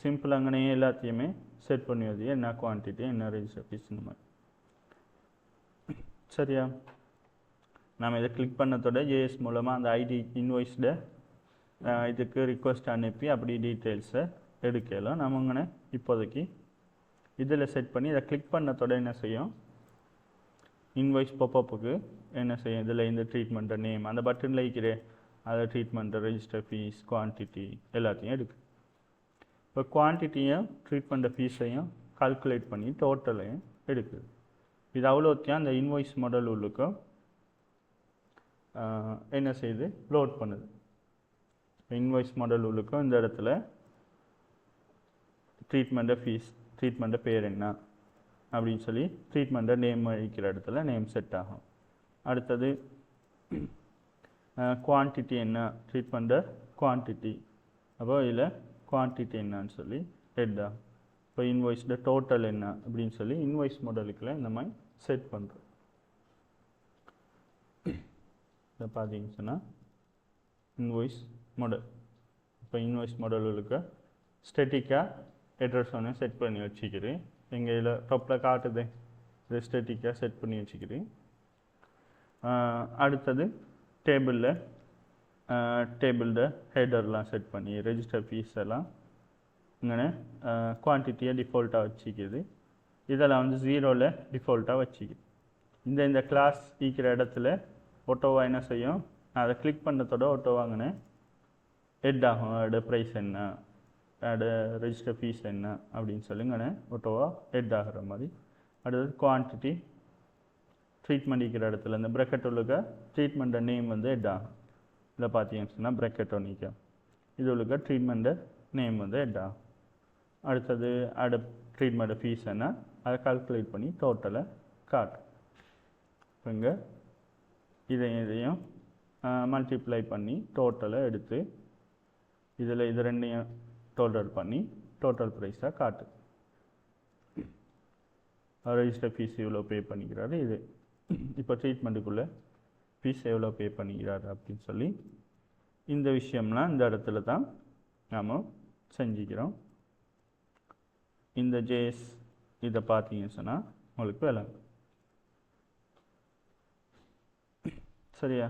சிம்பிள் அங்கேயே எல்லாத்தையுமே செட் பண்ணி வச்சு என்ன குவான்டிட்டி என்ன ரெஜிஸ்டர் ஃபீஸ் இந்த மாதிரி. சரியா? நாம் இதை கிளிக் பண்ணத்தோட ஜேஎஸ் மூலமாக அந்த ஐடி இன்வாய்ஸ்ட இதுக்கு ரிக்வெஸ்ட் அனுப்பி அப்படி டீட்டெயில்ஸை எடுக்கலாம். நம்ம அங்கே இப்போதைக்கு இதில் செட் பண்ணி இதை கிளிக் பண்ணத்தோட என்ன செய்யும், இன்வாய்ஸ் பாப்பப்புக்கு என்ன செய்யும், இதில் இந்த ட்ரீட்மெண்ட்டை நேம் அந்த பட்டனில் இருக்கிற அதை ட்ரீட்மெண்ட்டை ரெஜிஸ்டர் ஃபீஸ் குவான்டிட்டி எல்லாத்தையும் எடுக்கு. இப்போ குவான்டிட்டியும் ட்ரீட்மெண்ட்டை ஃபீஸையும் கால்குலேட் பண்ணி டோட்டலையும் எடுக்குது. இது அவ்வளோத்தையும் அந்த இன்வாய்ஸ் மாடல் உள்ளுக்கும் என்ன செய்யுது லோட் பண்ணுது. இன்வாய்ஸ் மாடல் உள்ளுக்கும் இந்த இடத்துல ட்ரீட்மெண்ட்டை ஃபீஸ், ட்ரீட்மெண்ட்டை பேர் என்ன அப்படின்னு சொல்லி ட்ரீட்மெண்ட்டை நேம் அழிக்கிற இடத்துல நேம் செட் ஆகும். அடுத்தது குவான்டிட்டி என்ன, ட்ரீட்மெண்ட்டை குவான்டிட்டி, அப்போ இதில் குவான்டிட்டி என்னன்னு சொல்லி ஹெட் ஆகும். இப்போ இன்வாய்ஸ்ட டோட்டல் என்ன அப்படின்னு சொல்லி இன்வாய்ஸ் மாடலுக்குள்ள இந்த மாதிரி செட் பண்ணுறோம். இதை பார்த்தீங்கன்னு சொன்னால் இன்வாய்ஸ் மாடல். இப்போ இன்வாய்ஸ் மாடலுக்கு ஸ்டெட்டிக்காக அட்ரஸ் ஒன்று செட் பண்ணி வச்சுக்கிறேன். எங்கள் இதில் டாப்பில் காட்டுது, இது ஸ்டெட்டிக்காக செட் பண்ணி வச்சுக்கிறேன். அடுத்தது டேபிளில் ஹெடர்லாம் செட் பண்ணி ரெஜிஸ்டர் ஃபீஸ் எல்லாம் இங்கே குவான்டிட்டியை டிஃபால்ட்டாக வச்சுக்கிது. இதெல்லாம் வந்து 0ல் டிஃபால்ட்டாக வச்சுக்கிது. இந்த கிளாஸ் இருக்கிற இடத்துல ஓட்டோவா என்ன செய்யும், நான் அதை கிளிக் பண்ணதோட ஓட்டோவா அங்கே ஹெட் ஆகும். அதோட ப்ரைஸ் என்ன, அதோட ரெஜிஸ்டர் ஃபீஸ் என்ன அப்படின்னு சொல்லுங்கண்ணே ஓட்டோவா ஹெட் ஆகிற மாதிரி. அடுத்தது குவான்டிட்டி ட்ரீட்மெண்ட் இருக்கிற இடத்துல இந்த ப்ரெக்கெட் உள்ளுக்க ட்ரீட்மெண்ட்டை நேம் வந்து ஹெட் ஆகும். இதில் பார்த்தீங்கன்னு சொன்னால் ப்ரெக்கெட் ஒன்றிக்க இது உள்ளுக்க ட்ரீட்மெண்ட்டை நேம் வந்து ஹெட் ஆகும். அடுத்தது அதோட ட்ரீட்மெண்ட்டை ஃபீஸ் என்ன அதை கால்குலேட் பண்ணி டோட்டலை காட்டும். இப்போ இங்கே இதையும் மல்டிப்ளை பண்ணி டோட்டலை எடுத்து இதில் இது ரெண்டையும் டோட்டல் பண்ணி டோட்டல் ப்ரைஸாக காட்டு. ரெஜிஸ்டர் ஃபீஸ் எவ்வளோ பே பண்ணிக்கிறாரு, இது இப்போ ட்ரீட்மெண்ட்டுக்குள்ளே ஃபீஸ் எவ்வளோ பே பண்ணிக்கிறாரு அப்படின்னு சொல்லி இந்த விஷயம்லாம் இந்த இடத்துல தான் நாம் செஞ்சுக்கிறோம். இந்த ஜேஎஸ் இதை பார்த்தீங்கன்னு சொன்னால் உங்களுக்கு விளங்கும். சரியா?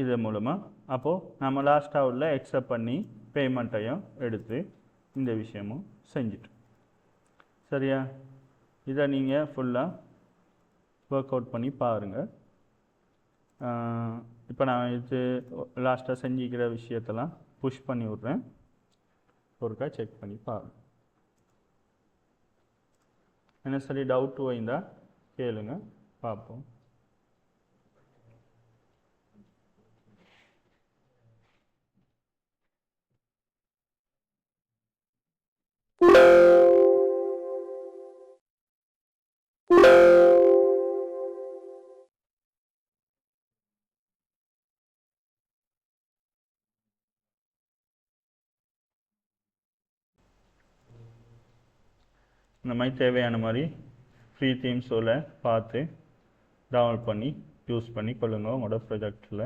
இது மூலமாக அப்போது நம்ம லாஸ்ட்டாக உள்ள எக்ஸப்ட் பண்ணி பேமெண்ட்டையும் எடுத்து இந்த விஷயமும் செஞ்சுட்டு. சரியா? இதை நீங்கள் ஃபுல்லாக ஒர்க் அவுட் பண்ணி பாருங்கள். இப்போ நான் இது லாஸ்ட்டாக செஞ்சுக்கிற விஷயத்தெல்லாம் புஷ் பண்ணி விட்றேன். ஒருக்கா செக் பண்ணி பாருங்கள். என்ன சரி டவுட் வைந்தால் கேளுங்க, பார்ப்போம். இந்த மாதிரி தேவையான மாதிரி ஃப்ரீ தீம்ஸோட பார்த்து டவுன்லோட் பண்ணி யூஸ் பண்ணி கொள்ளுங்க உங்களோட ப்ராஜெக்டில்.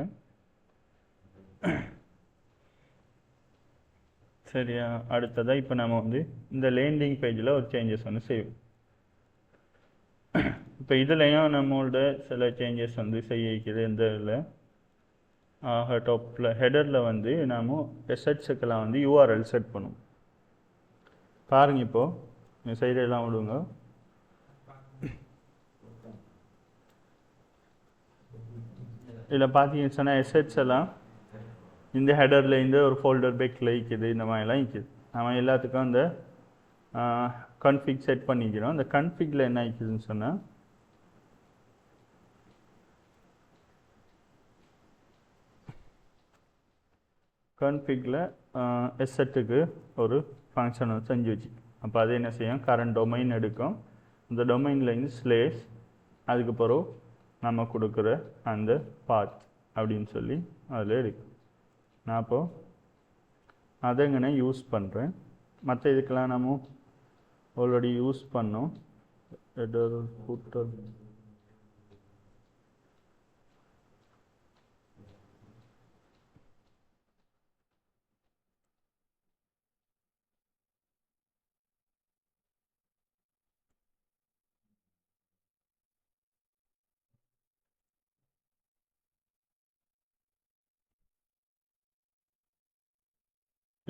சரியா? அடுத்ததாக இப்போ நம்ம வந்து இந்த லேண்டிங் பேஜில் ஒரு சேஞ்சஸ் வந்து செய்வோம். இப்போ இதுலேயும் நம்மளோட சில சேஞ்சஸ் வந்து செய்ய வைக்கிது. இந்த இதில் டாப்பில் ஹெடரில் வந்து நாம் எஸ்ஹெச்க்கெல்லாம் வந்து யூஆர்எல் செட் பண்ணுவோம். பாருங்கள், இப்போது சைடெல்லாம் விடுங்க. இதில் பார்த்தீங்கன்னு சொன்னால் எஸ்ஹெச் எல்லாம் இந்த ஹெடரில் இந்த ஒரு ஃபோல்டர் பேக்கில் இருக்குது, இந்த மாதிரிலாம் இருக்குது. நம்ம எல்லாத்துக்கும் அந்த கன்ஃபிக் செட் பண்ணிக்கிறோம். அந்த கன்ஃபிகில் என்ன ஆயிக்குதுன்னு சொன்னால் கன்ஃபிகில் எஸ்ஹெட்டுக்கு ஒரு ஃபங்க்ஷன் வந்து செஞ்சு வச்சு, அப்போ அது என்ன செய்யும், கரண்ட் டொமைன் எடுக்கும். இந்த டொமைன்லேருந்து ஸ்லேஸ், அதுக்கு பிறகு நம்ம கொடுக்குற அந்த பாத் அப்படின்னு சொல்லி அதில் இருக்குது. நான் அப்போது அதை யூஸ் பண்ணுறேன். மற்ற இதுக்கெல்லாம் நம்ம ஆல்ரெடி யூஸ் பண்ணோம். ஹெடர் ஃபூட்டர்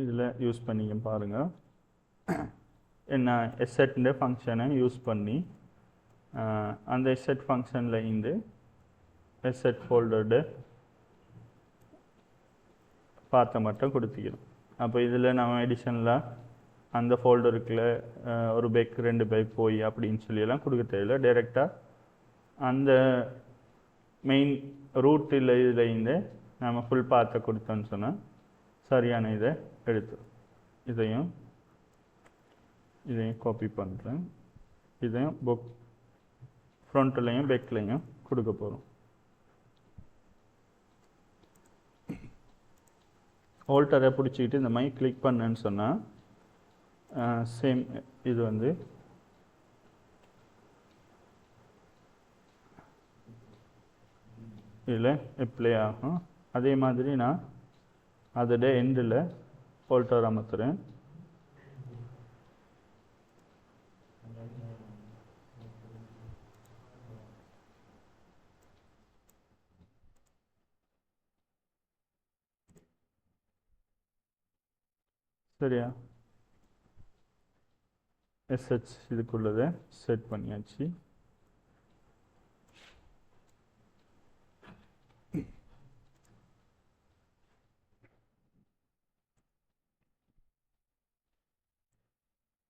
இதில் யூஸ் பண்ணிக்க பாருங்கள். என்ன எஸ்எட்ன்ற ஃபங்க்ஷனை யூஸ் பண்ணி அந்த எஸ்எட் ஃபங்க்ஷனில் இருந்து எஸ்எட் ஃபோல்டர்டு பார்த்த மட்டும் கொடுத்துக்கிறோம். அப்போ இதில் நம்ம எடிஷனில் அந்த ஃபோல்டருக்குள்ள ஒரு பைக் 2 பைக் போய் அப்படின்னு சொல்லியெல்லாம் கொடுக்க தேவையில்லை. டைரெக்டாக அந்த மெயின் ரூட்டில் இதில் இருந்து நம்ம ஃபுல் பார்த்த கொடுத்தோன்னு சொன்னால் சரியான இதை எடுத்து இதையும் காப்பி பண்ணுறேன். இதையும் புக் ஃப்ரண்ட்லையும் பேக்லையும் கொடுக்க போகிறோம். ஆல்டரை பிடிச்சிக்கிட்டு இந்த மாதிரி கிளிக் பண்ணுன்னு சொன்னால் சேம் இது வந்து இதில் அப்ளை ஆகும். அதே மாதிரி நான் அதோட எண்டில் ஆல்டர் அமர்த்துறேன். சரியா? எஸ்ஹெச் இதுக்குள்ளதை செட் பண்ணியாச்சு.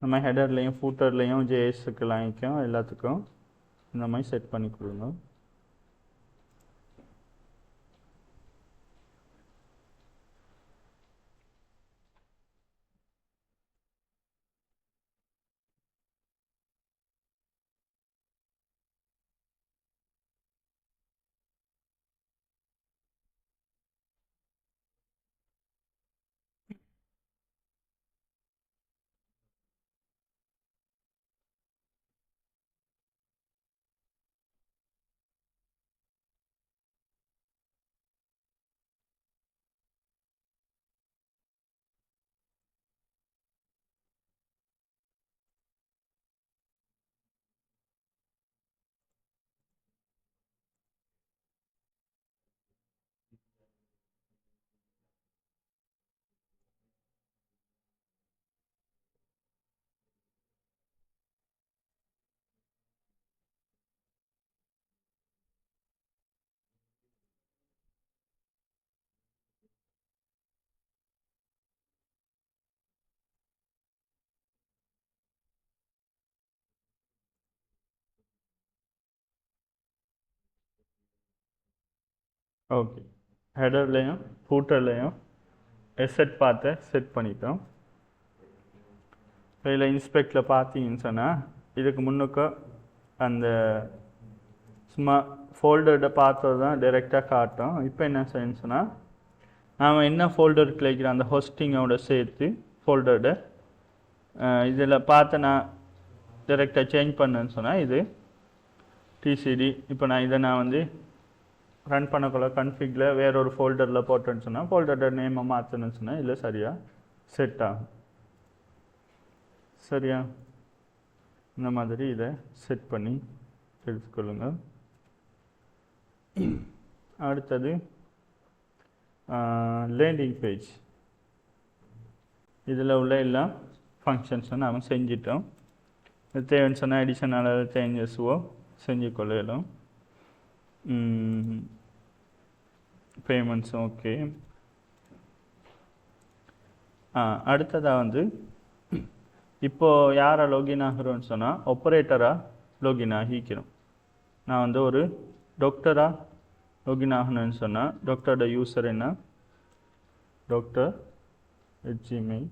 நம்ம ஹெடர்லையும் ஃபூட்டர்லையும் ஜேஎஸ்க்கு லைக்கும் எல்லாத்துக்கும் இந்த மாதிரி செட் பண்ணி கொடுங்க. ஓகே, ஹெடர்லேயும் ஃபூட்டர்லேயும் எசெட் பார்த்து செட் பண்ணிட்டோம். இதில் இன்ஸ்பெக்டில் பார்த்தீங்கன்னு சொன்னால் இதுக்கு முன்னுக்கு அந்த சும்மா ஃபோல்டர்ட பார்த்தது தான் டைரெக்டாக காட்டும். இப்போ என்ன செய்யணும்னு சொன்னால் நாம் என்ன ஃபோல்டர் கிளிக்கிற அந்த ஹோஸ்டிங்கோட சேர்த்து ஃபோல்டர்ட இதில் பார்த்து நான் டைரெக்டாக சேஞ்ச் பண்ணேன்னு சொன்னால் இது டிசிடி. இப்போ நான் வந்து ரன் பண்ணக்குள்ள கன்ஃபிகில் வேற ஒரு ஃபோல்டரில் போட்டேன்னு சொன்னால் ஃபோல்டரோட நேமை மாற்றணும்னு சொன்னால் இதில் சரியாக செட் ஆகும். சரியா, இந்த மாதிரி இதை செட் பண்ணி எடுத்துக்கொள்ளுங்க. அடுத்தது லேண்டிங் பேஜ். இதில் உள்ள எல்லா ஃபங்க்ஷன்ஸும் நாம் செஞ்சிட்டோம். தேவைன்னு சொன்னால் அடிஷனல் சேஞ்சஸோ செஞ்சு கொள்ளலாம். பேமெண்ட்ஸும் ஓகே. அடுத்ததாக வந்து இப்போது யாரை லாகின் ஆகிறோன்னு சொன்னால் ஆப்ரேட்டராக லாகின் ஆகிக்கிறோம். நான் வந்து ஒரு டாக்டராக லாகின் ஆகணும்னு சொன்னால் டாக்டரோட யூசர் என்ன, டாக்டர் @gmail.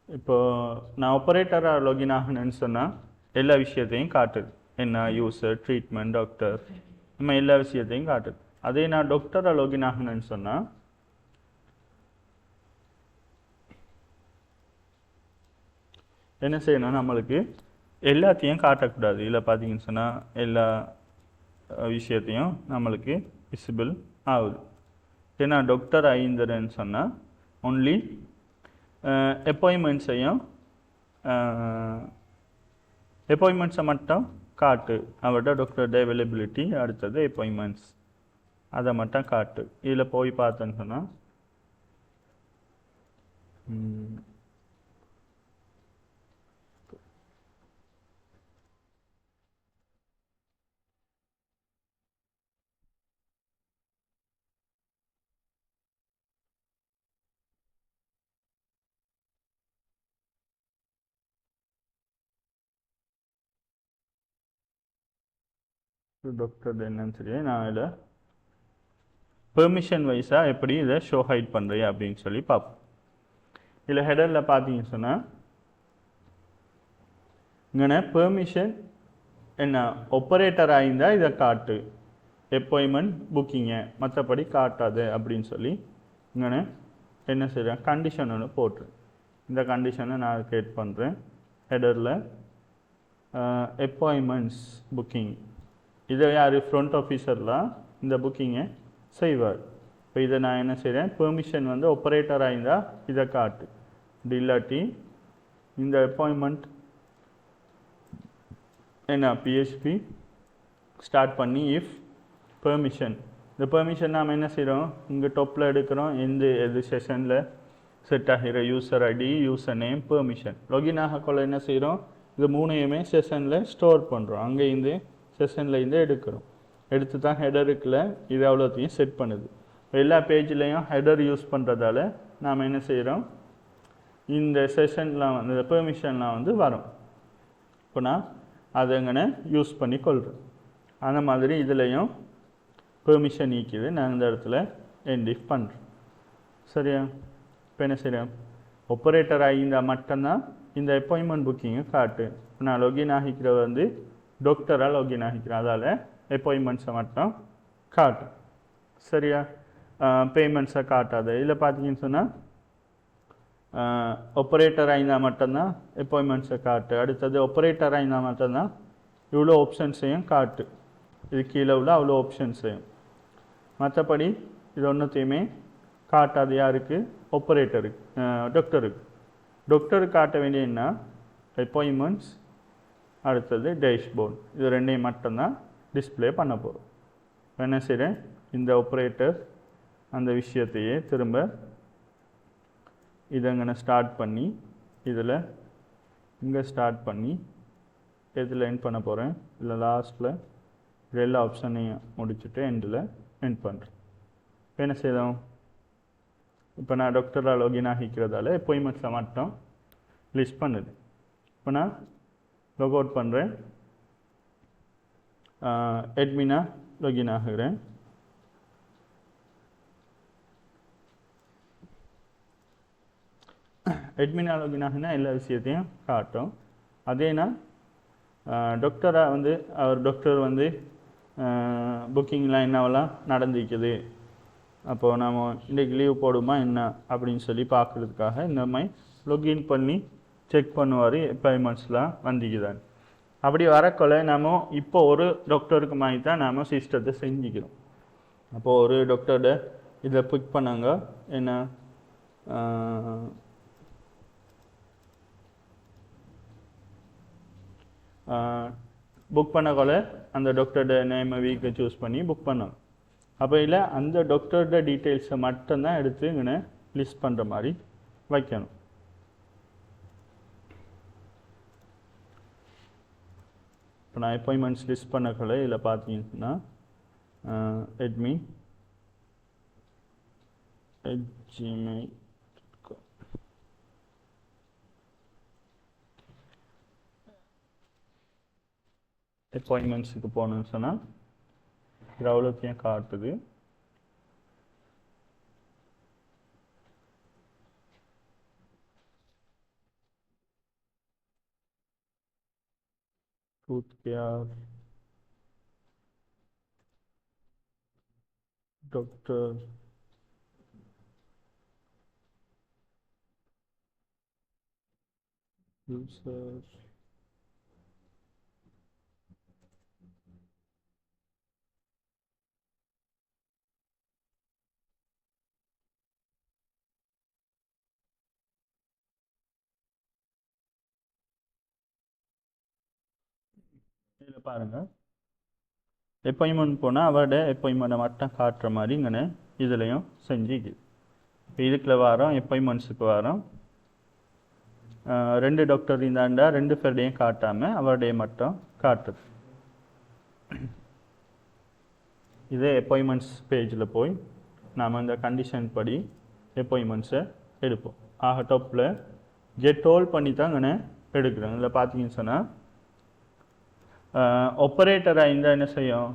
இப்போது நான் ஆப்ரேட்டராக லாகின் ஆகணும்னு சொன்னால் எல்லா விஷயத்தையும் காட்டுது. என்ன யூசர், ட்ரீட்மெண்ட், டாக்டர், நம்ம எல்லா விஷயத்தையும் காட்டுது. அதே நான் டாக்டராக லாகின் ஆகணும்னு சொன்னால் என்ன செய்யணும், நம்மளுக்கு எல்லாத்தையும் காட்டக்கூடாது. இதில் பார்த்தீங்கன்னு சொன்னால் எல்லா விஷயத்தையும் நம்மளுக்கு விசிபிள் ஆகுது. ஏன்னா டாக்டர் ஐந்தரன்னு சொன்னால் ஒன்லி அப்பாயின்மெண்ட்ஸை மட்டும் காட்டு. அவரோட டாக்டரோட அவைலபிலிட்டி, அடுத்தது அப்பாயின்மெண்ட்ஸ், அதை மட்டும் காட்டு. இதில் போய் பார்த்தேன்னு சொன்னால் டாக்டர் என்னன்னு சொல்லி நான் இதில் பெர்மிஷன் வைஸாக எப்படி இதை ஷோ ஹைட் பண்ணுறேன் அப்படின்னு சொல்லி பார்ப்போம். இதில் ஹெடரில் பார்த்தீங்கன்னு சொன்னால் இங்கே பெர்மிஷன் என்ன ஆப்ரேட்டராக இருந்தால் இதை காட்டு, அப்பாயின்மெண்ட் புக்கிங்கை மற்றபடி காட்டாது அப்படின்னு சொல்லி இங்கே என்ன செய்கிறேன், கண்டிஷன் ஒன்று போட்டுரு. இந்த கண்டிஷனை நான் கிரியேட் பண்ணுறேன். ஹெடரில் அப்பாயின்மெண்ட்ஸ் புக்கிங், இதை யார் ஃப்ரண்ட் ஆஃபீஸர்லாம் இந்த புக்கிங்கை செய்வார். இப்போ இதை நான் என்ன செய்கிறேன், பெர்மிஷன் வந்து ஆப்ரேட்டராக இருந்தால் இதை காட்டு, இப்படி இல்லாட்டி இந்த அப்பாயின்மெண்ட் என்ன பிஹெச்பி ஸ்டார்ட் பண்ணி இஃப் பெர்மிஷன், இந்த பெர்மிஷன் நாம் என்ன செய்கிறோம், இங்கே டாப்பில் எடுக்கிறோம், எது செஷனில் செட் ஆகிற user ID, user name, permission. Login ஆகக்குள்ள என்ன செய்கிறோம், இது மூணையுமே செஷனில் ஸ்டோர் பண்ணுறோம். அங்கேருந்து செஷனில் இருந்து எடுக்கிறோம். எடுத்து தான் ஹெடருக்குள்ள இது அவ்வளோத்தையும் செட் பண்ணுது. எல்லா பேஜ்லேயும் ஹெடர் யூஸ் பண்ணுறதால நாம் என்ன செய்கிறோம், இந்த செஷன்லாம் வந்து இந்த பெர்மிஷன்லாம் வந்து வரும். இப்போ நான் அதை எങ്ങനെ யூஸ் பண்ணி கொள்கிறேன். அந்த மாதிரி இதுலேயும் பெர்மிஷன் நீக்கிது. நான் இந்த இடத்துல என்டிஃப் பண்ணுறேன். சரியா, இப்போ என்ன செய்கிறேன், ஆப்ரேட்டர் ஆகியிருந்தால் மட்டும்தான் இந்த அப்பாயின்மெண்ட் புக்கிங்கை காட்டு. இப்போ நான் லாகின் ஆகிக்கிற வந்து டாக்டராக லாகின் ஆகிக்கிறேன், அதால் அப்பாயின்மெண்ட்ஸை மட்டும் காட்டும். சரியா, பேமெண்ட்ஸை காட்டாது. இதில் பார்த்தீங்கன்னு சொன்னால் ஆப்ரேட்டராக இருந்தால் மட்டும்தான் அப்பாயின்மெண்ட்ஸை காட்டு. அடுத்தது ஆப்ரேட்டராக இருந்தால் மட்டும்தான் இவ்வளோ ஆப்ஷன்ஸையும் காட்டு. இது கீழே உள்ள அவ்வளோ ஆப்ஷன்ஸையும். மற்றபடி இது ஒன்றுத்தையுமே காட்டாது. யாருக்கு, ஆப்ரேட்டருக்கு, டாக்டருக்கு. டாக்டருக்கு காட்ட வேண்டிய என்ன, அப்பாயின்மெண்ட்ஸ், அடுத்தது டேஷ்போர்ட். இது ரெண்டையும் மட்டும்தான் டிஸ்பிளே பண்ண போகிறோம். என்ன செய்கிறேன், இந்த ஆப்ரேட்டர் அந்த விஷயத்தையே திரும்ப இதை இங்கே ஸ்டார்ட் பண்ணி இதில் இங்கே ஸ்டார்ட் பண்ணி இதில் எண்ட் பண்ண போகிறேன். இல்லை லாஸ்ட்டில் எல்லா ஆப்ஷனையும் முடிச்சுட்டு எண்டில் எண்ட் பண்ணுறேன். இப்போ என்ன செய்தோம், இப்போ நான் டாக்டராக லாகின் ஆகிக்கிறதால அப்பாயின்மெண்ட்ஸை மட்டும் லிஸ்ட் பண்ணுது. இப்போ நான் லாக் அவுட் பண்ணுறேன், அட்மினாக லாகின் ஆகுறேன். அட்மினாக லாகின் ஆகினா எல்லா விஷயத்தையும் காட்டும். அதேனா டாக்டராக வந்து அவர் டாக்டர் வந்து புக்கிங்லாம் என்னவெல்லாம் நடந்திருக்குது, அப்போது நாம் இன்றைக்கு லீவ் போடுமா என்ன அப்படின்னு சொல்லி பார்க்குறதுக்காக இந்த மாதிரி லாகின் பண்ணி செக் பண்ணுவார் அப்பாயின்மெண்ட்ஸ்லாம் வந்திக்குதான். அப்படி வரக்குள்ள நாம் இப்போ ஒரு டாக்டருக்கு மாதிரி தான் நாம் சிஸ்டத்தை செஞ்சுக்கிறோம். அப்போது ஒரு டாக்டரோட இதை பிக் பண்ணாங்க என்ன புக் பண்ணக்குள்ள அந்த டாக்டரோட நேமை வீக்கை சூஸ் பண்ணி புக் பண்ணோம். அப்போ இல்லை அந்த டாக்டரோட டீட்டெயில்ஸை மட்டும்தான் எடுத்து இங்கே லிஸ்ட் பண்ணுற மாதிரி வைக்கணும். இப்போ நான் அப்பாயின்மெண்ட்ஸ் லிஸ்ட் பண்ணக்குள்ள இதில் பார்த்தீங்கன்னா admin @gmail.com அப்பாயின்மெண்ட்ஸுக்கு போகணுன்னு சொன்னால் இது அவ்வளோத்தையும் காட்டுது. டூத் கேர், டாக்டர், யூசர், இதில் பாருங்கள் அப்பாயின்மெண்ட் போனால் அவரோட அப்பாயின்மெண்ட்டை மட்டும் காட்டுற மாதிரி இங்கே இதுலேயும் செஞ்சுக்குது. இப்போ இதுக்குள்ள வரோம் அப்பாயின்மெண்ட்ஸுக்கு வரோம். 2 டாக்டர் இருந்தாண்டா 2 பேருடையும் காட்டாமல் அவருடைய மட்டும் காட்டுது. இதே அப்பாயின்மெண்ட்ஸ் பேஜில் போய் நாம் இந்த கண்டிஷன் படி அப்பாயின்மெண்ட்ஸை எடுப்போம். ஆக டாப்பில் கெட் ஹோல்ட் பண்ணி தான் இங்கே எடுக்கிறோம். இதில் பார்த்தீங்கன்னு சொன்னால் ஆப்பரேட்டராக இருந்தால் என்ன செய்யும்,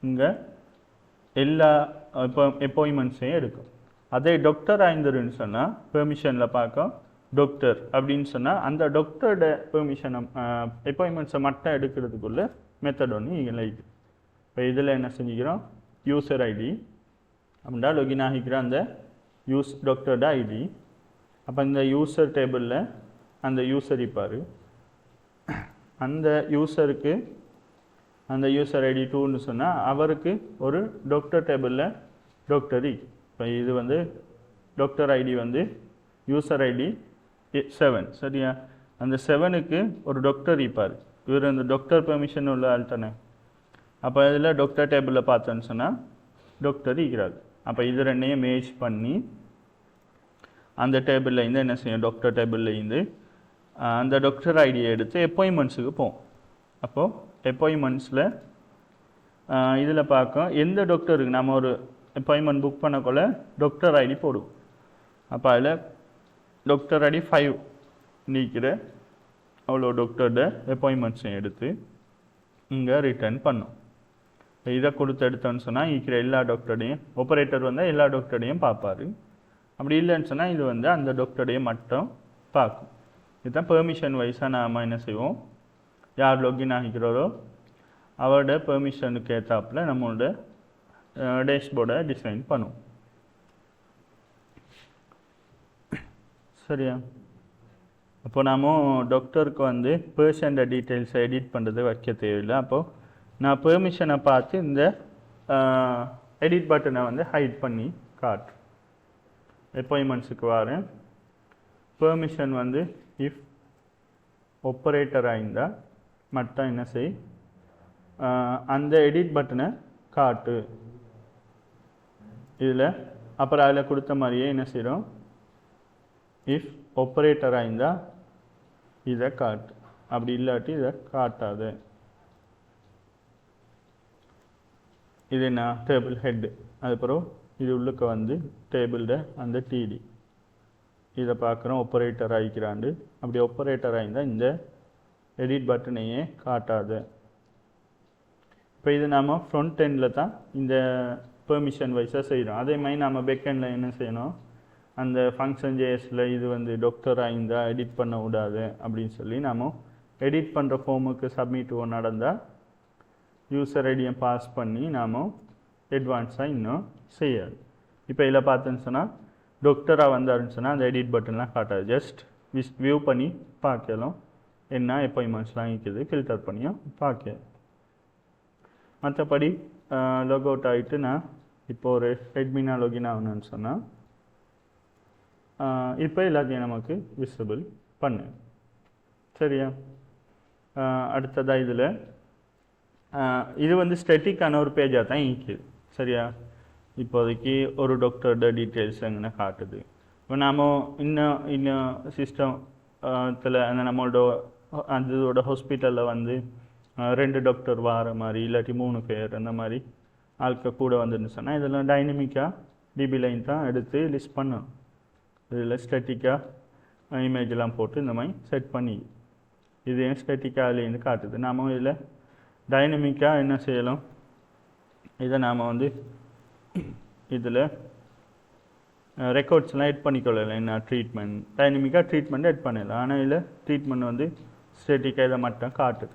இங்கே எல்லா அப்பாயின்மெண்ட்ஸையும் எடுக்கும். அதே டாக்டராக இருந்துருன்னு சொன்னால் பெர்மிஷனில் பார்க்கும் டாக்டர் அப்படின்னு சொன்னால் அந்த டாக்டரோட பெர்மிஷனை அப்பாயின்மெண்ட்ஸை மட்டும் எடுக்கிறதுக்குள்ள மெத்தட் ஒன்று இங்கே இருக்குது. இப்போ இதில் என்ன செஞ்சுக்கிறோம், யூசர் ஐடி அப்படின்னா லொகின் ஆகிக்கிற அந்த டாக்டரோட ஐடி. அப்போ இந்த யூசர் டேபிளில் அந்த யூசர் இருப்பார். அந்த யூசருக்கு அந்த யூசர் ஐடி 2ன்னு சொன்னால் அவருக்கு ஒரு டாக்டர் டேபிளில் டாக்டர். இப்போ இது வந்து டாக்டர் ஐடி வந்து யூசர் ஐடி 7 சரியா. அந்த 7க்கு ஒரு டாக்டர் இருப்பார். இவர் அந்த டாக்டர் பெர்மிஷன் உள்ள ஆள் தானே. அப்போ இதில் டாக்டர் டேபிளில் பார்த்தோன்னு சொன்னால் டாக்டர் இருக்கிறார். அப்போ இது ரெண்டையும் மேட்ச் பண்ணி அந்த டேபிளில் இருந்து என்ன செய்யும், டாக்டர் டேபிளில் இருந்து அந்த டாக்டர் ஐடியை எடுத்து அப்பாயின்மெண்ட்ஸுக்கு போவோம். அப்போது அப்பாயின்மெண்ட்ஸில் இதில் பார்க்கும் எந்த டாக்டருக்கு நம்ம ஒரு அப்பாயின்மெண்ட் புக் பண்ணக்குள்ள டாக்டர் ஐடி போடுவோம். அப்போ அதில் டாக்டர் ஐடி 5 நீக்கிற அவ்வளோ டாக்டரோட அப்பாயின்மெண்ட்ஸையும் எடுத்து இங்கே ரிட்டர்ன் பண்ணும். இதை கொடுத்து எடுத்தோன்னு சொன்னால் இருக்கிற எல்லா டாக்டரையும் ஆப்பரேட்டர் வந்தால் எல்லா டாக்டரையும் பார்ப்பார். அப்படி இல்லைன்னு சொன்னால் இது வந்து அந்த டாக்டரையும் மட்டும் பார்க்கும். இதுதான் பெர்மிஷன் வைஸாக நாம் என்ன செய்வோம், யார் லாகின் ஆகிக்கிறோரோ அவரோட பெர்மிஷனுக்கு ஏற்றாப்பில் நம்மளோட டேஷ்போர்டை டிசைன் பண்ணுவோம். சரியா. அப்போ நாம் டாக்டருக்கு வந்து பேஷண்ட டீட்டெயில்ஸை எடிட் பண்ணுறது வைக்க தேவையில்லை. அப்போது நான் பெர்மிஷனை பார்த்து இந்த எடிட் பட்டனை வந்து ஹைட் பண்ணி காட்டுறேன். அப்பாயின்மெண்ட்ஸுக்கு வரேன். பெர்மிஷன் வந்து இஃப் ஆப்பரேட்டராக இருந்தால் மட்டும் என்ன செய், அந்த எடிட் பட்டனை காட்டு. இதில் அப்புறம் அதில் கொடுத்த மாதிரியே என்ன செய்கிறோம், இஃப் ஆப்பரேட்டராக இருந்தால் இதை காட்டு, அப்படி இல்லாட்டி இதை காட்டாது. இது என்ன டேபிள் ஹெட்டு, அதுக்கப்புறம் இது உள்ளுக்கு வந்து டேபிளோட அந்த டிடி இதை பார்க்குறோம். ஆப்பரேட்டர் ஆகிக்கிறாண்டு. அப்படி ஆப்பரேட்டர் ஆகிஇருந்தால் இந்த எடிட் பட்டனையே காட்டாது. இப்போ இது நாம் ஃப்ரண்ட் எண்டில் தான் இந்த பெர்மிஷன் வைஸாக செய்கிறோம். அதே மாதிரி நாம் பேக் எண்டில் என்ன செய்யணும், அந்த ஃபங்க்ஷன் ஜேஎஸில் இது வந்து டாக்டராக இருந்தால் எடிட் பண்ண விடாது அப்படின்னு சொல்லி நம்ம எடிட் பண்ணுற ஃபார்முக்கு சப்மிட் நடந்தால் யூசர் ஐடியை பாஸ் பண்ணி நாம் அட்வான்ஸாக இன்னும் செய்யாது. இப்போ இதில் பார்த்தோன்னு சொன்னால் டாக்டராக வந்தாருன்னு சொன்னால் அந்த எடிட் பட்டன்லாம் காட்டாது. ஜஸ்ட் வியூ பண்ணி பார்க்கலாம் என்ன அப்பாயின்மெண்ட்ஸ்லாம் இருக்குது ஃபில்டர் பண்ணியும் பார்க்க. மற்றபடி லாக் அவுட் ஆகிட்டு நான் இப்போ ஒரு அட்மினாக லாகின் ஆகணும்னு சொன்னால் இப்போ எல்லாத்தையும் நமக்கு விசிபிள் பண்ணு. சரியா? அடுத்ததாக இதில் இது வந்து ஸ்டெட்டிக்கான ஒரு பேஜாக தான் இருக்குது. சரியா? இப்போதைக்கு ஒரு டாக்டரோட டீட்டெயில்ஸ் எங்கே காட்டுது. இப்போ நாம் இன்னும் சிஸ்டத்தில் அந்த நம்மளோட அதோட ஹாஸ்பிட்டலில் வந்து 2 டாக்டர் வார மாதிரி இல்லாட்டி 3 பேர் அந்த மாதிரி ஆட்கள் கூட வந்துன்னு சொன்னால் இதெல்லாம் டைனமிக்காக டிபி லைன் தான் எடுத்து லிஸ்ட் பண்ணணும். இதில் ஸ்டெட்டிக்காக இமேஜெலாம் போட்டு இந்த மாதிரி செட் பண்ணி இது ஸ்டெட்டிக்காலேருந்து காட்டுது. நாம் இதில் டைனமிக்காக என்ன செய்யலாம், இதை நாம் வந்து இதில் ரெக்கார்ட்ஸ்லாம் எட் பண்ணிக்கொள்ளலாம். என்ன ட்ரீட்மெண்ட் டைனமிக்காக ட்ரீட்மெண்ட் எட் பண்ணலாம். ஆனால் இதில் ட்ரீட்மெண்ட் வந்து ஸ்டெட்டிக்காக இதை மட்டும் காட்டுது.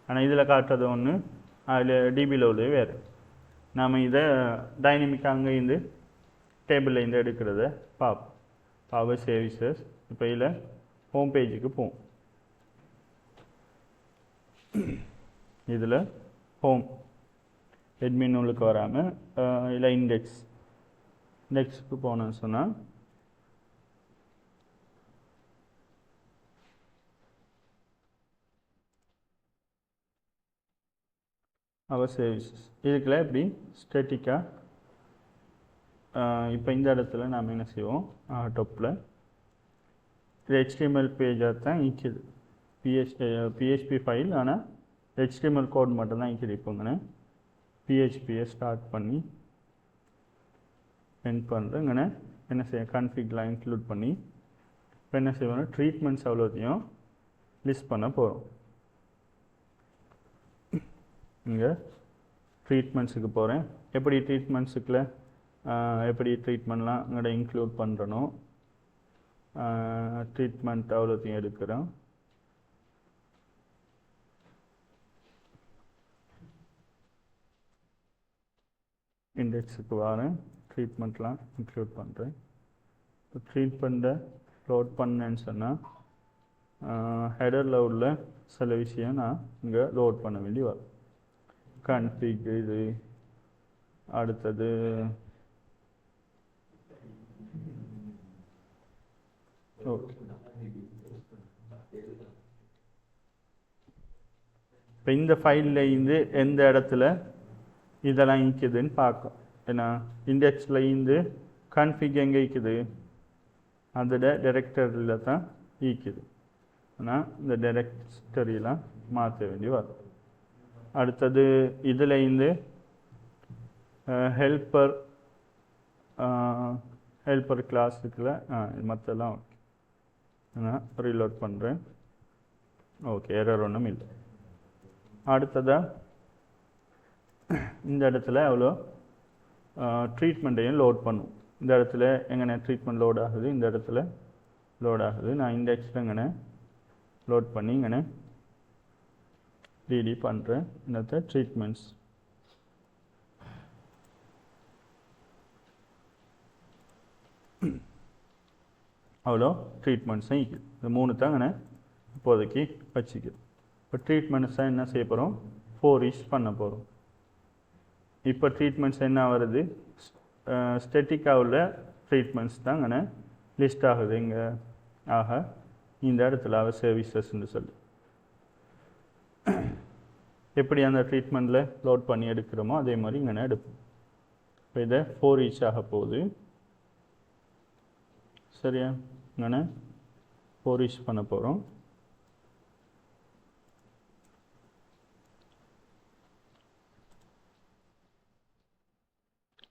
ஆனால் இதில் காட்டுறது ஒன்று, அதில் டிபியில் உள்ளது வேறு. நாம் இதை டைனமிக்காக அங்கேருந்து டேபிள்லேருந்து எடுக்கிறத பார்ப்போம். Power services. இப்போ இதில் ஹோம் பேஜுக்கு போவோம். இதில் ஹோம் அட்மின் உள்ளுக்கு வராமல் இதில் இண்டெக்ஸுக்கு போனோன்னு சொன்னால் அவர் சர்வீசஸ் இதுக்குள்ள இப்படி ஸ்டேட்டிக்காக இப்போ இந்த இடத்துல நாம் என்ன செய்வோம், டாப்பில் இது HTML பேஜாக தான் இருக்குது. PHP ஃபைல், ஆனால் HTML கோட் மட்டும் தான் இருக்குது. இப்போங்கண்ணே PHPயை ஸ்டார்ட் பண்ணி என் பண்ணுறேங்கண்ணே என்ன செய்ய கான்ஃபிக்லாம் இன்க்ளூட் பண்ணி இப்போ என்ன செய்வோம்னா ட்ரீட்மெண்ட்ஸ் அவ்வளோத்தையும் லிஸ்ட் பண்ண போகிறோம். இங்கே ட்ரீட்மெண்ட்ஸுக்கு போகிறேன். எப்படி ட்ரீட்மெண்ட்ஸுக்குள்ள எப்படி ட்ரீட்மெண்ட்லாம் இங்கே இன்க்ளூட் பண்ணுறனோ ட்ரீட்மெண்ட் அவ்வளோத்தையும் எடுக்கிறோம். இண்டெக்ஸுக்கு வரேன், ட்ரீட்மெண்ட்லாம் இன்க்ளூட் பண்ணுறேன். இப்போ ட்ரீட்மெண்ட்டை லோட் பண்ணேன்னு சொன்னால் ஹெடரில் உள்ள சில விஷயம் நான் இங்கே லோட் பண்ண வேண்டி வரும். கான்ஃபிக் இது, அடுத்தது ஓகே. இப்போ இந்த ஃபைலில் இருந்து எந்த இடத்துல இதெல்லாம் இருக்குதுன்னு பார்க்கும். ஏன்னா இண்டெக்ஸில் இருந்து கான்ஃபிக் எங்கே இருக்குது, அதோட டைரக்டரியில் தான் இருக்குது. ஆனால் இந்த டைரக்டரியெலாம் மாற்ற வேண்டி வரும். அடுத்தது இதில் இருந்து ஹெல்ப்பர் கிளாஸுக்குள்ள மற்றெல்லாம் ஓகே. நான் ரீலோட் பண்ணுறேன். ஓகே, எரர் ஒன்றும் இல்லை. அடுத்ததாக இந்த இடத்துல எவ்வளோ ட்ரீட்மெண்ட்டையும் லோட் பண்ணும். இந்த இடத்துல எங்கே ட்ரீட்மெண்ட் லோட் ஆகுது, இந்த இடத்துல லோட் ஆகுது. நான் இண்டெக்ஸில் எங்கே லோட் பண்ணி இங்கே டிடி பண்ணுறேன். இந்த ட்ரீட்மெண்ட்ஸ் அவ்வளோ ட்ரீட்மெண்ட்ஸும் இருக்குது. இந்த 3 தான் இங்கே இப்போதைக்கு வச்சுக்குது. இப்போ ட்ரீட்மெண்ட்ஸை என்ன செய்ய போகிறோம், 4 இஷ் பண்ண போகிறோம். இப்போ ட்ரீட்மெண்ட்ஸ் என்ன வருது, ஸ்டெட்டிக்காக உள்ள ட்ரீட்மெண்ட்ஸ் தான் இங்கே லிஸ்ட் ஆகுது. இங்கே ஆக இந்த இடத்துல அவர் சர்வீசஸ்ன்னு சொல்லி எப்படி அந்த ட்ரீட்மெண்ட்டில் லோட் பண்ணி எடுக்கிறோமோ அதே மாதிரி இங்கே எடுப்போம். இப்போ இதை 4 இஷ் ஆக போகுது. சரியா? இங்கே 4 இஷ் பண்ண போகிறோம்.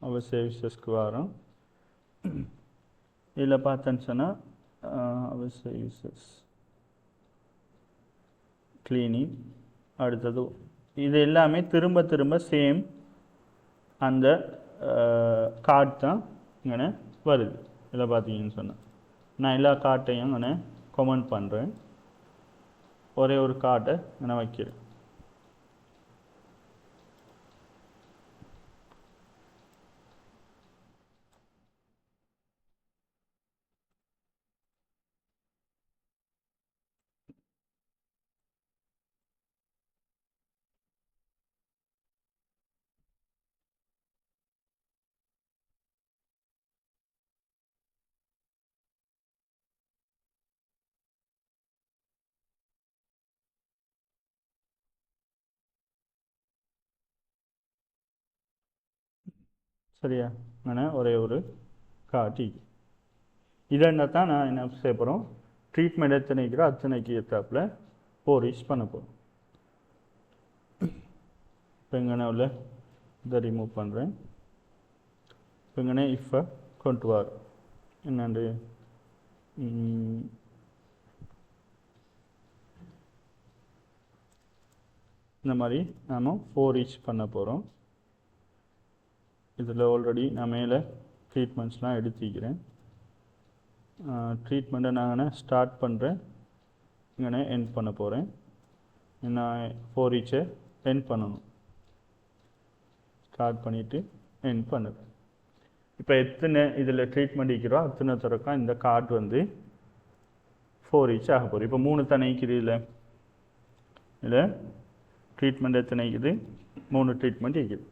அவர் சர்வீசஸ்க்கு வரோம். இதில் பார்த்தேன்னு சொன்னால் அவர் சர்வீசஸ் கிளீனிங், அடுத்தது இது எல்லாமே திரும்ப திரும்ப சேம் அந்த கார்டு தான் இங்கே வருது. இதில் பார்த்தீங்கன்னு சொன்னேன். நான் எல்லா கார்ட்டையும் நான் கமெண்ட் பண்ணுறேன். ஒரே ஒரு கார்டை நான் வைக்கிறேன். சரியா? நான் ஒரே ஒரு காட்டி இதை என்ன தான் நான் என்ன செய்ய போகிறோம், ட்ரீட்மெண்ட் எத்தனைக்கிறோ அத்தனைக்கு ஏற்றாப்புல போரிஸ் பண்ண போகிறோம். இப்போ எங்கன்னா உள்ள இதை ரிமூவ் பண்ணுறேன். இப்போ எங்கன்னா இஃபை கொண்டு வர என்னண்டு இந்த மாதிரி நாம் 4 each பண்ண போகிறோம். இதில் ஆல்ரெடி நான் மேலே ட்ரீட்மெண்ட்ஸ்லாம் எடுத்துக்கிறேன். ட்ரீட்மெண்ட்டை நான் ஸ்டார்ட் பண்ணுறேன், இங்கே எண்ட் பண்ண போகிறேன். நான் 4 each எண்ட் பண்ணணும். ஸ்டார்ட் பண்ணிவிட்டு எண்ட் பண்ணுறேன். இப்போ எத்தனை இதில் ட்ரீட்மெண்ட் இருக்கிறோம் அத்தனை தரக்கா இந்த கார்டு வந்து 4 each ஆக போகுது. இப்போ 3 தானே இருக்குது இதில் ட்ரீட்மெண்ட் எத்தனை இருக்குது, 3 ட்ரீட்மெண்ட் இருக்குது.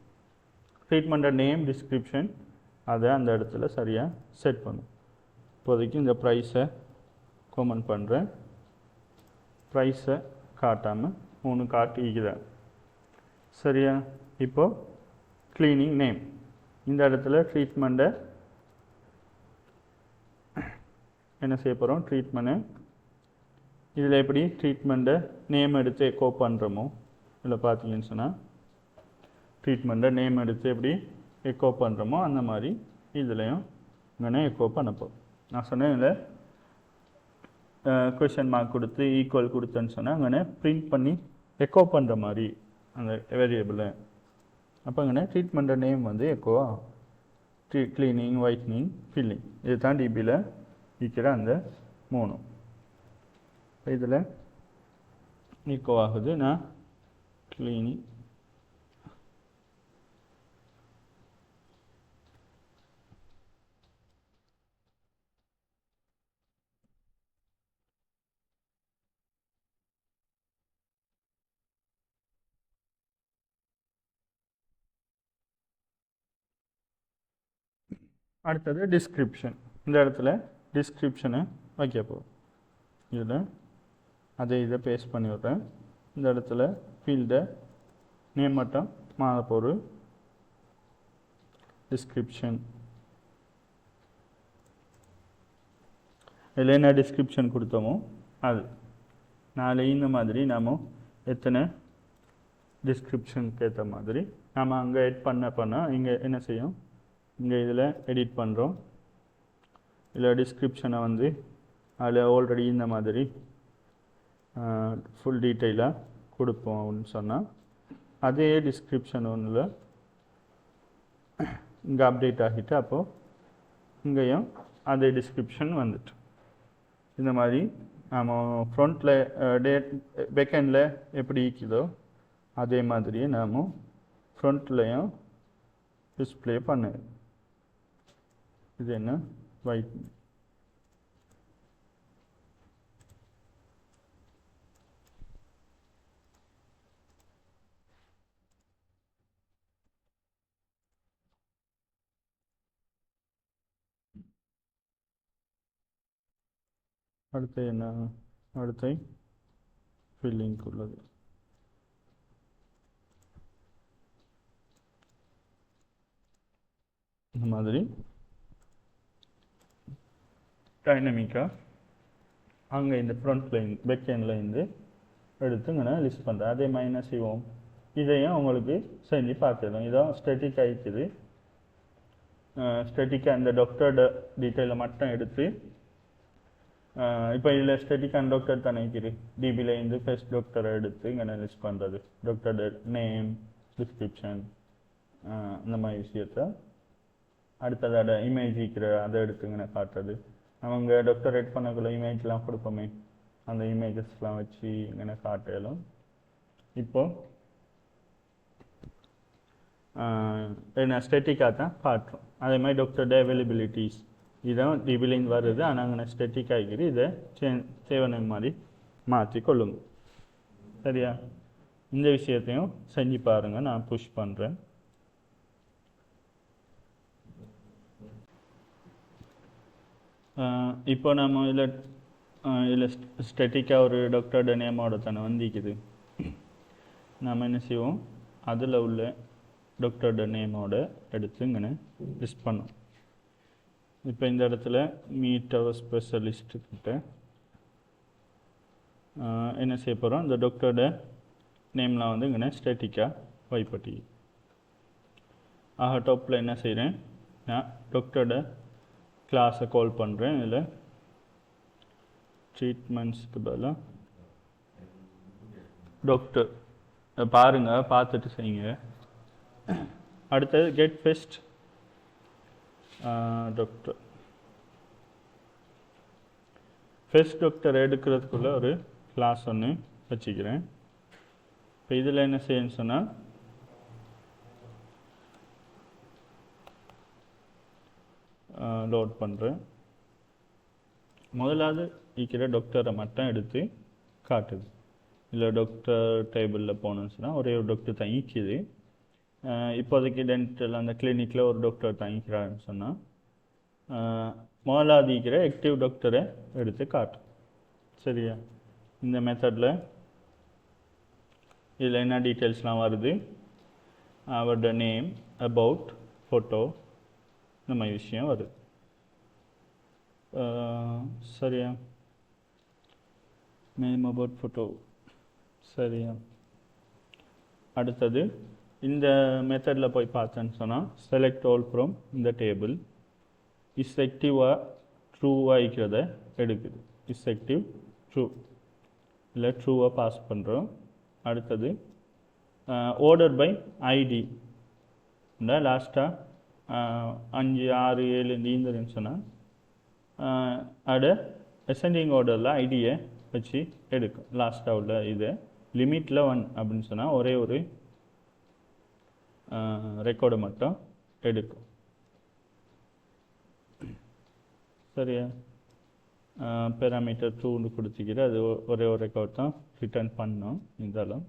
ட்ரீட்மெண்ட்டை நேம் டிஸ்கிரிப்ஷன் அதை அந்த இடத்துல சரியாக செட் பண்ணும். இப்போதைக்கு இந்த ப்ரைஸை கமெண்ட் பண்ணுறேன். ப்ரைஸை காட்டாமல் 3 காட்டிக்கிறேன். சரியா? இப்போது க்ளீனிங் நேம் இந்த இடத்துல ட்ரீட்மெண்ட்டை என்ன செய்ய போகிறோம், ட்ரீட்மெண்ட்டு இதில் எப்படி ட்ரீட்மெண்ட்டை நேம் எடுத்து எக்கோ பண்ணுறோமோ இதில் பார்த்தீங்கன்னு சொன்னால் ட்ரீட்மெண்ட்டை நேம் எடுத்து எப்படி எக்கோ பண்ணுறோமோ அந்த மாதிரி இதுலேயும் இங்கே எக்கோ பண்ணப்போம். நான் சொன்னேன் இதில் கொஷன் மார்க் கொடுத்து ஈக்குவல் கொடுத்தேன்னு சொன்னால் அங்கே பிரிண்ட் பண்ணி எக்கோ பண்ணுற மாதிரி அந்த வேரியபிளை. அப்போ அங்கே ட்ரீட்மெண்ட்டை நேம் வந்து எக்கோ க்ளீனிங், ஒயிட்னிங், ஃபில்லிங் இது தான் டிபியில் இருக்கிற அந்த 3. இதில் ஈக்கோ ஆகுது. நான் க்ளீனிங் அடுத்தது டிஸ்கிரிப்ஷன். இந்த இடத்துல டிஸ்கிரிப்ஷனை வைக்க போகிறோம். இதில் அதை இதை பேஸ்ட் பண்ணி விட்றேன். இந்த இடத்துல ஃபீல்டை நேம் மட்டும் மாற போகிற டிஸ்கிரிப்ஷன். இதில் என்ன டிஸ்கிரிப்ஷன் கொடுத்தோமோ அது நாளை இந்த மாதிரி நாம் எத்தனை டிஸ்கிரிப்ஷனுக்கு ஏற்ற மாதிரி நாம் அங்கே எட் பண்ண இங்கே என்ன செய்யும், இங்கே இதில் எடிட் பண்ணுறோம். இதில் டிஸ்கிரிப்ஷனை வந்து அதில் ஆல்ரெடி இந்த மாதிரி ஃபுல் டீட்டெயிலாக கொடுப்போம் அப்படின்னு சொன்னால் அதே டிஸ்கிரிப்ஷன் ஒன்றில் இங்கே அப்டேட் ஆகிட்டு அப்போது இங்கேயும் அதே டிஸ்கிரிப்ஷன் வந்துட்டு இந்த மாதிரி நம்ம ஃப்ரண்ட்டில் பேக்கெண்டில் எப்படி இருக்குதோ அதே மாதிரியே நாம் ஃப்ரண்ட்லேயும் டிஸ்பிளே பண்ணு. இது என்ன ஒயிட் அடுத்து என்ன, அடுத்து ஃபில்லிங் உள்ளது. இந்த மாதிரி டைனமிக்காக அங்கே இந்த ஃப்ரண்ட்லேயும் பேக்கெண்ட்லேருந்து எடுத்துங்கன்னா லிஸ்ட் பண்ணுறேன். அதே மாதிரி என்ன செய்வோம், இதையும் உங்களுக்கு செஞ்சு பார்த்துடும். இதான் ஸ்டெட்டிக் ஆகிக்குது. ஸ்டெட்டிக்காக இந்த டாக்டரோட டீட்டெயிலை மட்டும் எடுத்து இப்போ இதில் ஸ்டெட்டிக் அண்ட் டாக்டர் தானே இருக்குது. டிபியிலேருந்து ஃபர்ஸ்ட் டாக்டரை எடுத்து இங்கே லிஸ்ட் பண்ணுறது, டாக்டரோட நேம், டிஸ்கிரிப்ஷன் இந்த மாதிரி விஷயத்தை அடுத்ததோட இமேஜ் இருக்கிற அதை எடுத்துங்கன்னு காட்டுறது. அவங்க டாக்டரேட் பண்ணக்குள்ள இமேஜ்லாம் கொடுப்போமே, அந்த இமேஜஸ்லாம் வச்சு இங்கே காட்டலும். இப்போ என்ன ஸ்டெட்டிக்காக தான் காட்டுறோம். அதே மாதிரி டாக்டரோட அவைலபிலிட்டிஸ் இதான் டிபிலிங் வருது. ஆனால் அங்கே ஸ்டெட்டிக் ஆகிக்குது. இதை தேவனை மாதிரி மாற்றி கொள்ளுங்க. சரியா? இந்த விஷயத்தையும் செஞ்சு பாருங்கள். நான் புஷ் பண்ணுறேன். இப்போ நம்ம இதில் ஸ்டெட்டிக்காக ஒரு டாக்டரோட நேமோட தானே வந்திக்குது. நம்ம என்ன செய்வோம், அதில் உள்ள டாக்டரோட நேமோட எடுத்து இங்கே லிஸ்ட் பண்ணோம். இப்போ இந்த இடத்துல மீட் அவர் ஸ்பெஷலிஸ்ட்டுக்கிட்ட என்ன செய்ய போகிறோம், இந்த டாக்டரோட நேம்லாம் வந்து இங்கே ஸ்டேட்டிக்காக வைப்பட்டி. ஆக டாப்பில் என்ன செய்கிறேன், நான் டாக்டரோட கிளாஸை கால் பண்ணுறேன். இதில் ட்ரீட்மெண்ட்ஸ்க்கு பதிலாக டாக்டர் பாருங்கள், பார்த்துட்டு செய்யுங்க. அடுத்தது get first doctor. First doctor எடுக்கிறதுக்குள்ள ஒரு கிளாஸ் ஒன்று வச்சுக்கிறேன். இப்போ இதில் என்ன செய்யணும்னு சொன்னால், லோட் பண்ணுறேன். முதலாவது இருக்கிற டாக்டரை மட்டும் எடுத்து காட்டுது. இல்லை டாக்டர் டேபிளில் போகணுன்னு சொன்னால் ஒரே ஒரு டாக்டர் தான் ஈக்குது. இப்போதைக்கு டென்டல் அந்த கிளினிக்கில் ஒரு டாக்டர் தான் ஈக்கிறாருன்னு சொன்னால் முதலாவது இருக்கிற ஆக்டிவ் டாக்டரை எடுத்து காட்டும். சரியா? இந்த மெத்தடில் இதில் என்ன டீட்டெயில்ஸ்லாம் வருது, அவரோட நேம், அபவுட், ஃபோட்டோ, இந்த மாதிரி விஷயம் வருது. சரியா? Name, about, photo. சரியா? அடுத்தது இந்த மெத்தடில் போய் பார்த்தேன்னு சொன்னால் செலக்ட் ஆல் ஃப்ரம் இந்த டேபிள். இஸ் ஆக்டிவாக ட்ரூவாக இருக்கிறத எடுக்குது. இஸ் ஆக்டிவ் ட்ரூ இல்லை ட்ரூவாக பாஸ் பண்ணுறோம். அடுத்தது ஆர்டர் பை ஐடி. இந்த லாஸ்ட்டாக 5, 6, 7 நீந்ததுன்னு சொன்னால் அதை அசெண்டிங் ஆர்டரில் ஐடியை வச்சு எடுக்கும். லாஸ்ட்டாக உள்ள இது லிமிட்டில் 1 அப்படின்னு சொன்னால் ஒரே ஒரு ரெக்கார்டை மட்டும் எடுக்கும். சரியா? பேராமீட்டர் 2 கொடுத்துக்கிற அது ஒரே ஒரு ரெக்கார்ட் தான் ரிட்டர்ன் பண்ணோம். இதெல்லாம்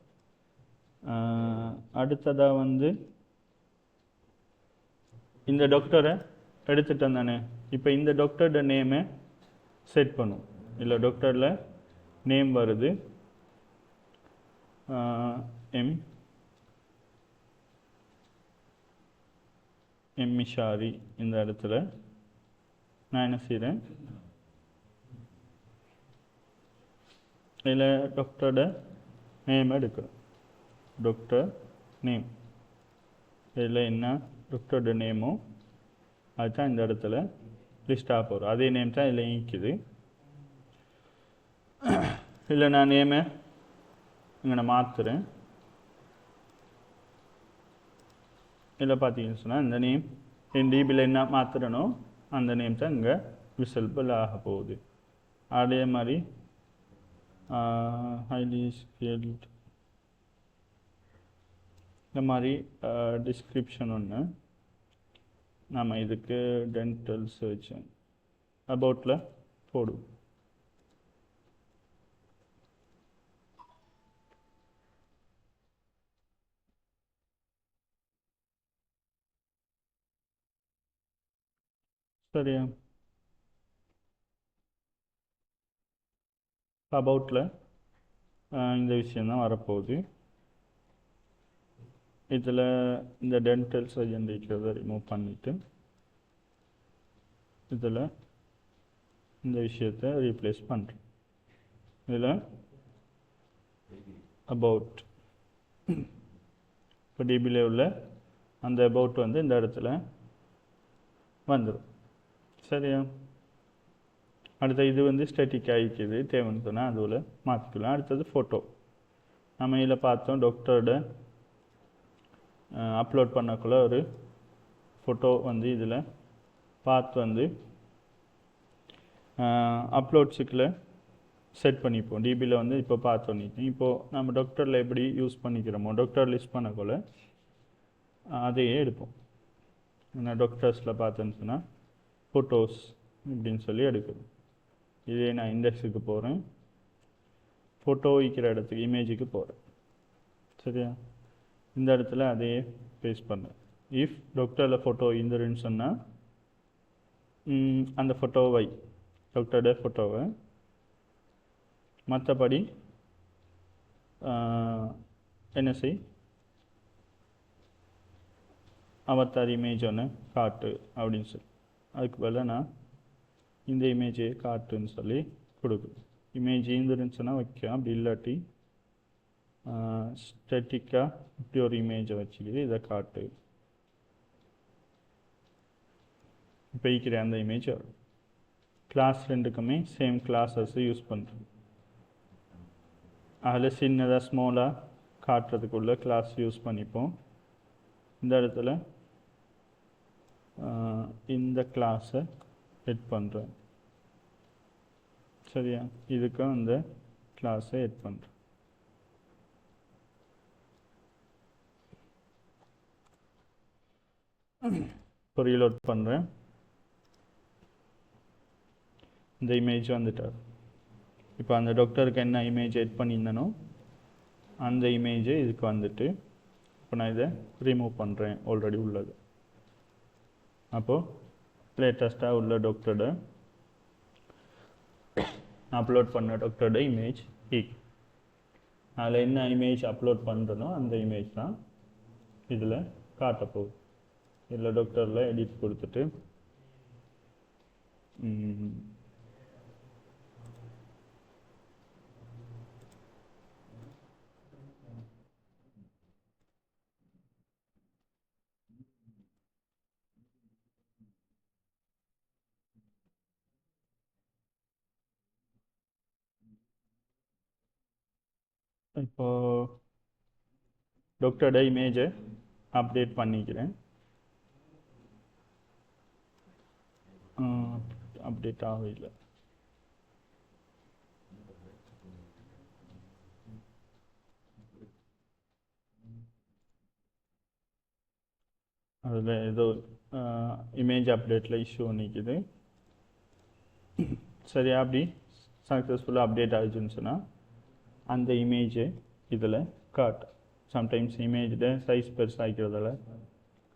அடுத்ததாக வந்து இந்த டாக்டரை எடுத்துட்டேன் தானே. இப்போ இந்த டாக்டரோட நேமை செட் பண்ணும். இல்லை டாக்டரில் நேம் வருது எம் மிஷாரி. இந்த இடத்துல நான் என்ன செய்கிறேன், இதில் டாக்டரோட நேம் எடுக்கிறேன். டாக்டர் நேம், இதில் என்ன டாக்டரோட நேமோ அதுதான் இந்த இடத்துல லிஸ்டாக போகிறோம். அதே நேம் தான் இதில் இங்கிக்குது. இல்லை நான் நேமை இங்கே மாற்றுறேன். இதில் பார்த்தீங்கன்னு சொன்னால் இந்த நேம் என் டிபியில் என்ன மாற்றுறனோ அந்த நேம் தான் இங்கே விசிபிள் ஆக போகுது. அதே மாதிரி ஹைலி ஸ்கில்ட் இந்த மாதிரி டிஸ்கிரிப்ஷன் ஒன்று நம்ம இதுக்கு டென்டல் சர்ஜன் அபவுட்டில் போடுவோம். சரியா? அபவுட்டில் இந்த விஷயந்தான் வரப்போகுது. இதில் இந்த டென்டல் சர்ஜன் இருக்கிறத ரிமூவ் பண்ணிவிட்டு இதில் இந்த விஷயத்தை ரீப்ளேஸ் பண்ணுறேன். இதில் அபவுட் இப்போ டிபியில் உள்ள அந்த அபவுட் வந்து இந்த இடத்துல வந்துடும். சரியா? அடுத்த இது வந்து ஸ்டேட்டிக் ஆகிக்குது. தேவைன்னு சொன்னால் அதுவில் மாற்றிக்கலாம். அடுத்தது ஃபோட்டோ. நம்ம இதில் பார்த்தோம் டாக்டரோட அப்லோட் பண்ணக்குள்ள ஒரு ஃபோட்டோ வந்து இதில் பார்த்து வந்து அப்லோட்ஸுக்குள்ள செட் பண்ணிப்போம். டிபியில் வந்து இப்போ பார்த்து பண்ணிட்டேன். இப்போது நம்ம டாக்டரில் எப்படி யூஸ் பண்ணிக்கிறோமோ டாக்டர் லிஸ்ட் பண்ணக்குள்ள அதையே எடுப்போம். நான் டாக்டர்ஸில் பார்த்தேன்னு சொன்னால் ஃபோட்டோஸ் இப்படின்னு சொல்லி எடுக்கணும். இதே நான் இண்டெக்ஸுக்கு போகிறேன், ஃபோட்டோ வைக்கிற இடத்துக்கு இமேஜுக்கு போகிறேன். சரியா? இந்த இடத்துல அதையே பேஸ்ட் பண்ணேன். இஃப் டாக்டரில் ஃபோட்டோ இருந்துருன்னு சொன்னால் அந்த ஃபோட்டோவை டாக்டரோட ஃபோட்டோவை, மற்றபடி என்ன செய் அவத்தார் இமேஜ் ஒன்று காட்டு அப்படின்னு சொல்லி அதுக்கு பதிலாக நான் இந்த இமேஜை காட்டுன்னு சொல்லி கொடுக்குறேன். இமேஜ் இருந்துருந்துச்சுன்னா வைக்கும், அப்படி இல்லாட்டி ஸ்டெட்டிக்காக இப்படி ஒரு இமேஜை வச்சுக்கிது இதை காட்டு இப்போ இருக்கிற அந்த இமேஜ் வரும். கிளாஸ் ரெண்டுக்குமே சேம் கிளாஸஸ் யூஸ் பண்ணுறோம். அதில் சின்னதாக ஸ்மாலாக காட்டுறதுக்குள்ள கிளாஸ் யூஸ் பண்ணிப்போம். இந்த இடத்துல இந்த கிளாஸை எட் பண்ணுறேன். சரியா? இதுக்கும் அந்த கிளாஸை எட் பண்ணுறேன். இப்போ ரீலோட் பண்ணுறேன். இந்த இமேஜ் வந்துட்டார். இப்போ அந்த டாக்டருக்கு என்ன இமேஜ் எட் பண்ணியிருந்தனோ அந்த இமேஜை இதுக்கு வந்துட்டு இப்போ நான் இதை ரிமூவ் பண்ணுறேன் ஆல்ரெடி உள்ளது. அப்போது லேட்டஸ்ட்டாக உள்ள டாக்டரோட அப்லோட் பண்ண டாக்டரோட இமேஜ் அதில் என்ன இமேஜ் அப்லோட் பண்ணுறனோ அந்த இமேஜ் தான் இதில் காட்டப்போகுது. இதில் டாக்டரில் எடிட் கொடுத்துட்டு இப்போது டாக்டரோட இமேஜை அப்டேட் பண்ணிக்கிறேன். அப்டேட் ஆகல. அதில் ஏதோ இமேஜ் அப்டேட்டில் இஷ்யூ நிற்கிது. சரியா? அப்படி சக்ஸஸ்ஃபுல்லாக அப்டேட் ஆகிடுச்சுன்னு சொன்னால் அந்த இமேஜை இதில் காட்டு. சம்டைம்ஸ் இமேஜில் சைஸ் பெருசாகிக்கிறதால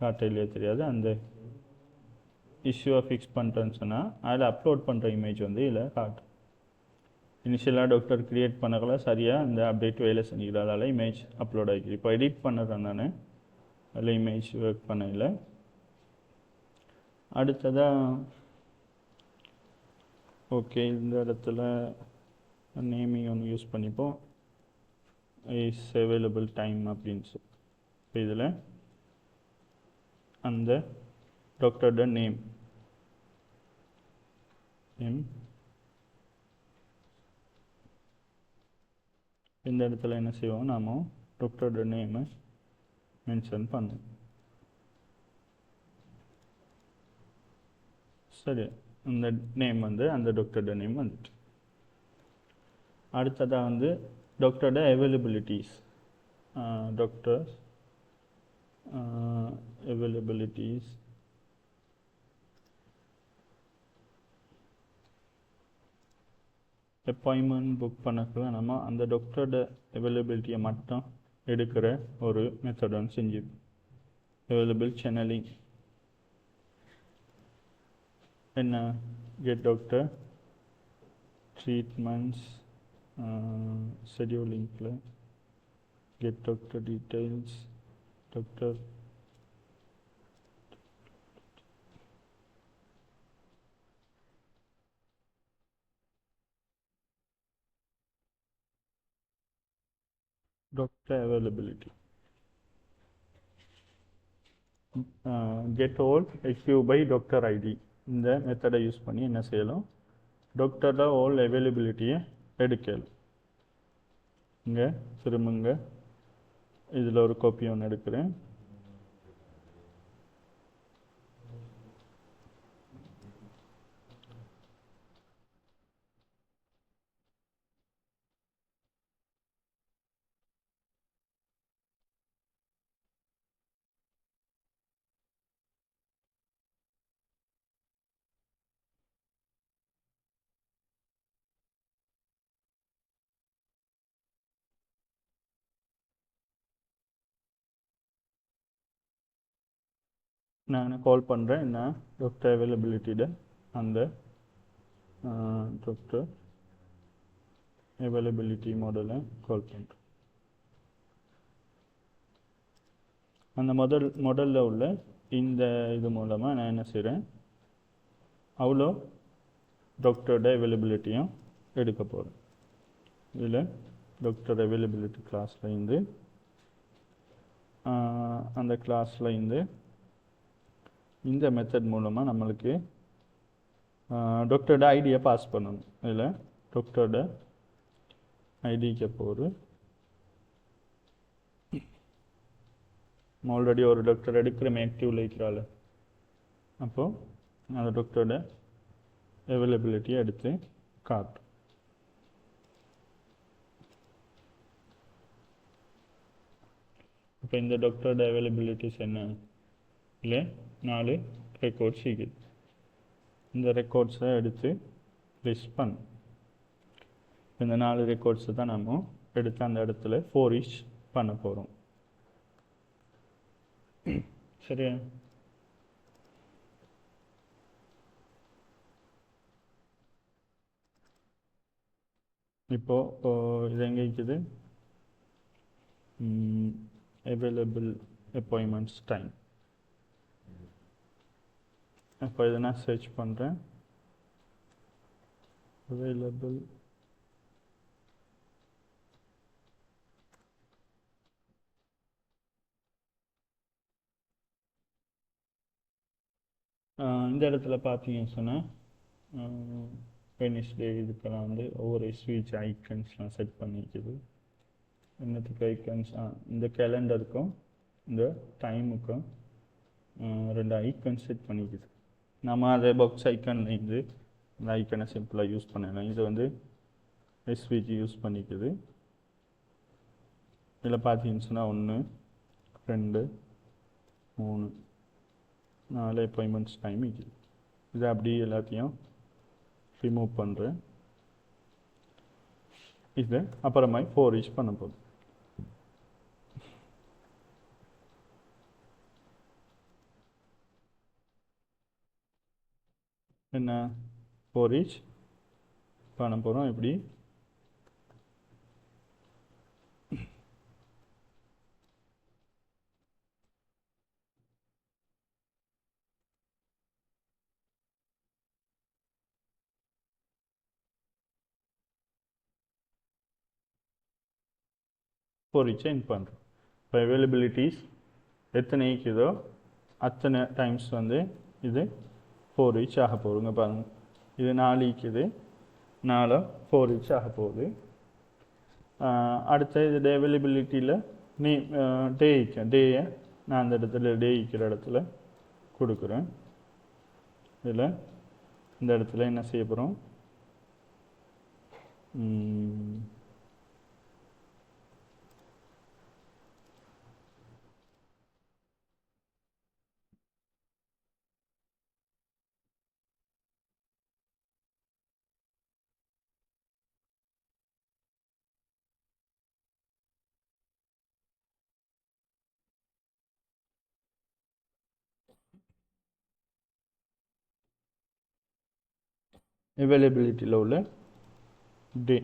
காட்ட இல்லையே தெரியாது. அந்த இஷ்யூவை ஃபிக்ஸ் பண்ணிட்டேன்னு சொன்னால் அதில் அப்லோட் பண்ணுற இமேஜ் வந்து இதில் காட்டும். இனிஷியலாக டாக்டர் க்ரியேட் பண்ணக்குள்ள சரியாக இந்த அப்டேட் வேலை செஞ்சுக்கிறதால இமேஜ் அப்லோட் ஆகிக்குது. இப்போ எடிட் பண்ணுறேன் நான், அதில் இமேஜ் ஒர்க் பண்ணல. அடுத்ததாக ஓகே, இந்த இடத்துல நேமிங் ஒன்று யூஸ் பண்ணிப்போம். இஸ் அவைலபிள் டைம் அப்படின்னு சொல்லி இப்போ இதில் அந்த டாக்டரோட நேம் இந்த இடத்துல என்ன செய்வோம், நாம் டாக்டரோட நேமை மென்ஷன் பண்ணுவோம். சரி, இந்த நேம் வந்து அந்த டாக்டரோட நேம் வந்துட்டு. அடுத்ததாக வந்து டாக்டரோட availabilities. Doctors availabilities appointment book பண்ணக்குள்ள நம்ம அந்த டாக்டரோட அவைலபிலிட்டியை மட்டும் எடுக்கிற ஒரு மெத்தட் ஒன்று செஞ்சு அவைலபிள் சேனலிங். என்ன கெட் டாக்டர் ட்ரீட்மெண்ட்ஸ் ஷெடியூலிங்கில் get doctor details doctor doctor availability, get all active by doctor ID. இந்த மெத்தடை யூஸ் பண்ணி என்ன செய்யலாம், டாக்டரோட ஆல் அவைலபிலிட்டியை எடுக்கலாம். இங்கே திரும்புங்க, இதில் ஒரு காப்பி ஒன்று எடுக்கிறேன். நான் கால் பண்ணுறேன் என்ன டாக்டர் அவைலபிலிட்டியில் அந்த டாக்டர் அவைலபிலிட்டி மாடலை கால் பண்ணுறேன். அந்த மாடலில் உள்ள இந்த இது மூலமாக நான் என்ன செய்கிறேன், அவ்வளோ டாக்டரோட அவைலபிலிட்டியும் எடுக்க போகிறேன். இதில் டாக்டர் அவைலபிலிட்டி கிளாஸில் இருந்து அந்த கிளாஸில் இருந்து இந்த மெத்தட் மூலமாக நம்மளுக்கு டாக்டரோட ஐடியை பாஸ் பண்ணணும். இதில் டாக்டரோட ஐடிக்கு போகுது. ஆல்ரெடி ஒரு டாக்டர் எடுக்கிறோம் ஆக்டிவில் இருக்கிறாள். அப்போது அந்த டாக்டரோட அவைலபிலிட்டியை எடுத்து காட்டும். இப்போ இந்த டாக்டரோட அவைலபிலிட்டிஸ் என்ன இல்லை 4 ரெக்கார்ட்ஸ் இருக்குது. இந்த ரெக்கார்ட்ஸை எடுத்து லிஸ்ட் பண்ணும். இந்த 4 ரெக்கார்ட்ஸை தான் நம்ம எடுத்து அந்த இடத்துல 4 பண்ண போகிறோம். சரியா? இப்போது இது எங்கே இருக்குது, அவைலபிள் அப்பாயின்மெண்ட்ஸ் டைம். இப்போ இதை நான் சர்ச் பண்ணுறேன். அவைலபிள் இந்த இடத்துல பார்த்தீங்கன்னு சொன்னால் வெனிஸ்டே இதுக்கெல்லாம் வந்து ஒவ்வொரு ஸ்வீச் ஐக்கன்ஸ்லாம் செட் பண்ணிக்குது. என்னத்துக்கு ஐக்கன்ஸ், இந்த கேலண்டருக்கும் இந்த டைமுக்கும் 2 ஐக்கன் செட் பண்ணிக்குது. நம்ம அதை பாக்ஸ் ஐக்கன்லேருந்து இந்த ஐக்கனை சிம்பிளாக யூஸ் பண்ணலாம். இது வந்து எஸ்விஜி யூஸ் பண்ணிக்குது. இதில் பார்த்தீங்கன்னு சொன்னால் 1 2 3 4 அப்பாயின்மெண்ட்ஸ் டைம் இருக்குது. இதை அப்படி எல்லாத்தையும் ரிமூவ் பண்ணுறேன். இது அப்புறமா 4 பண்ண போகுது. என்ன 4 பண்ண போகிறோம். இப்படி சேஞ்ச் பண்ணுறோம். இப்போ அவைலபிலிட்டிஸ் எத்தனை இருக்குதோ அத்தனை டைம்ஸ் வந்து இது 4 ஆக போகுதுங்க. பாருங்கள், இது 4 இருக்குது, 4 4 ஆக போகுது. அடுத்த இது அவைலபிலிட்டியில் நீ டேயை நான் அந்த இடத்துல டே இருக்கிற இடத்துல கொடுக்குறேன். இதில் இந்த இடத்துல என்ன செய்ய போகிறோம், அவைலபிலிட்டியில் உள்ள டே.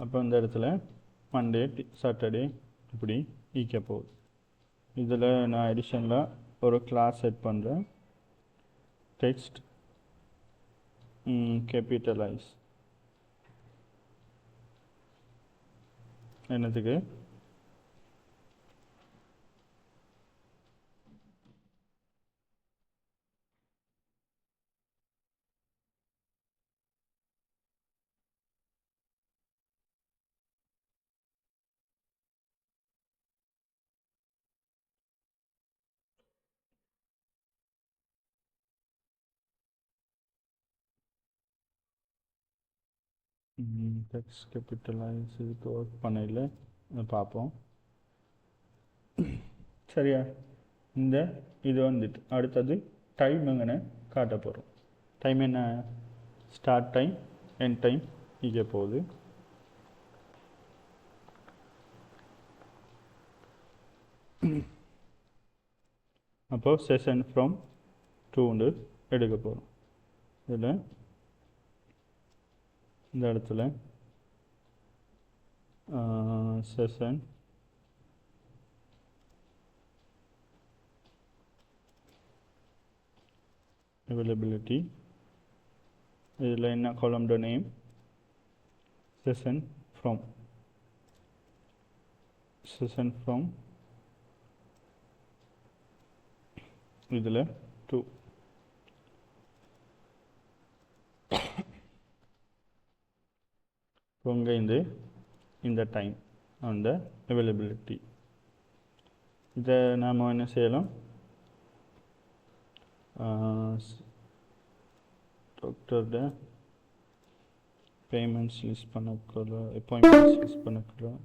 அப்போ இந்த இடத்துல மண்டே சாட்டர்டே இப்படி ஈக்க போகுது. இதில் நான் எடிஷனில் ஒரு கிளாஸ் செட் பண்ணுறேன். Text capitalise. என்னத்துக்கு, டெக்ஸ்ட் கேபிட்டலைஸ் இதுக்கு ஒர்க் பண்ணல, பார்ப்போம். சரியா? இந்த இது வந்துட்டு அடுத்தது டைம் எங்கன்னு காட்ட போகிறோம். டைம் என்ன, ஸ்டார்ட் டைம் எண்ட் டைம் இங்கே போகுது. அப்போ செஷன் ஃப்ரம் 2 எடுக்க போகிறோம். இதில் இந்த இடத்துல செஷன் availability, இதில் என்ன column name, session from இதில் 2. இங்கே இந்த டைம் அந்த availability இதை நாம் என்ன செய்யலாம், டாக்டரோட பேமெண்ட்ஸ் லிஸ்ட் பண்ணக்கூட அப்பாயின்மெண்ட்ஸ் லிஸ்ட் பண்ணக்கூட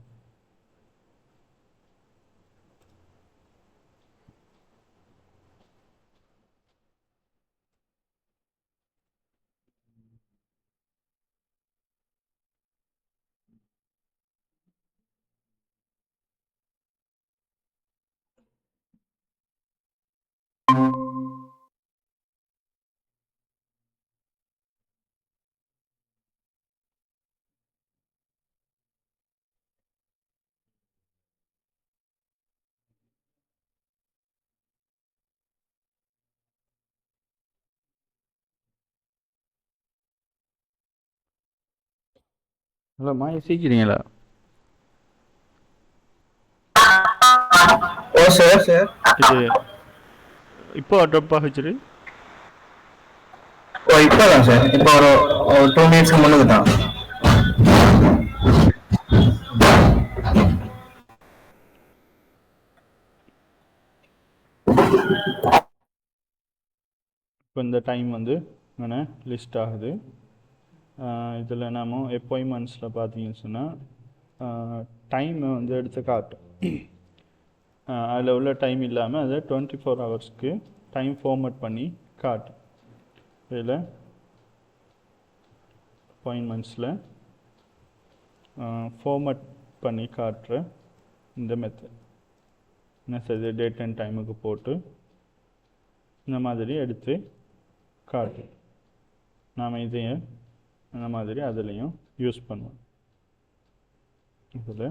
ஹலோ மா சீக்கிறீங்களா? ஓ சார் சார் இது இப்போ ட்ராப் ஆகிச்சிரு. ஓ இப்போ தான் சார், இப்போ ஒரு 2 மினிட்ஸ்க்கு முன்னுக்கு தான். இப்போ இந்த டைம் வந்து லிஸ்ட் ஆகுது. இதில் நாம் அப்பாயின்மெண்ட்ஸில் பார்த்தீங்கன்னு சொன்னால் டைமை வந்து எடுத்து காட்டும். அதில் உள்ள டைம் இல்லாமல் அதை 24 ஹவர்ஸ்க்கு டைம் ஃபார்மேட் பண்ணி காட்டும். இதில் அப்பாயின்மெண்ட்ஸில் ஃபார்மேட் பண்ணி காட்டுற இந்த மெத்தட் என்ன செய்யுது, டேட் அண்ட் டைமுக்கு போட்டு இந்த மாதிரி எடுத்து காட்டு. நாம் இதையும் அந்த மாதிரி அதுலேயும் யூஸ் பண்ணுவோம். இதில்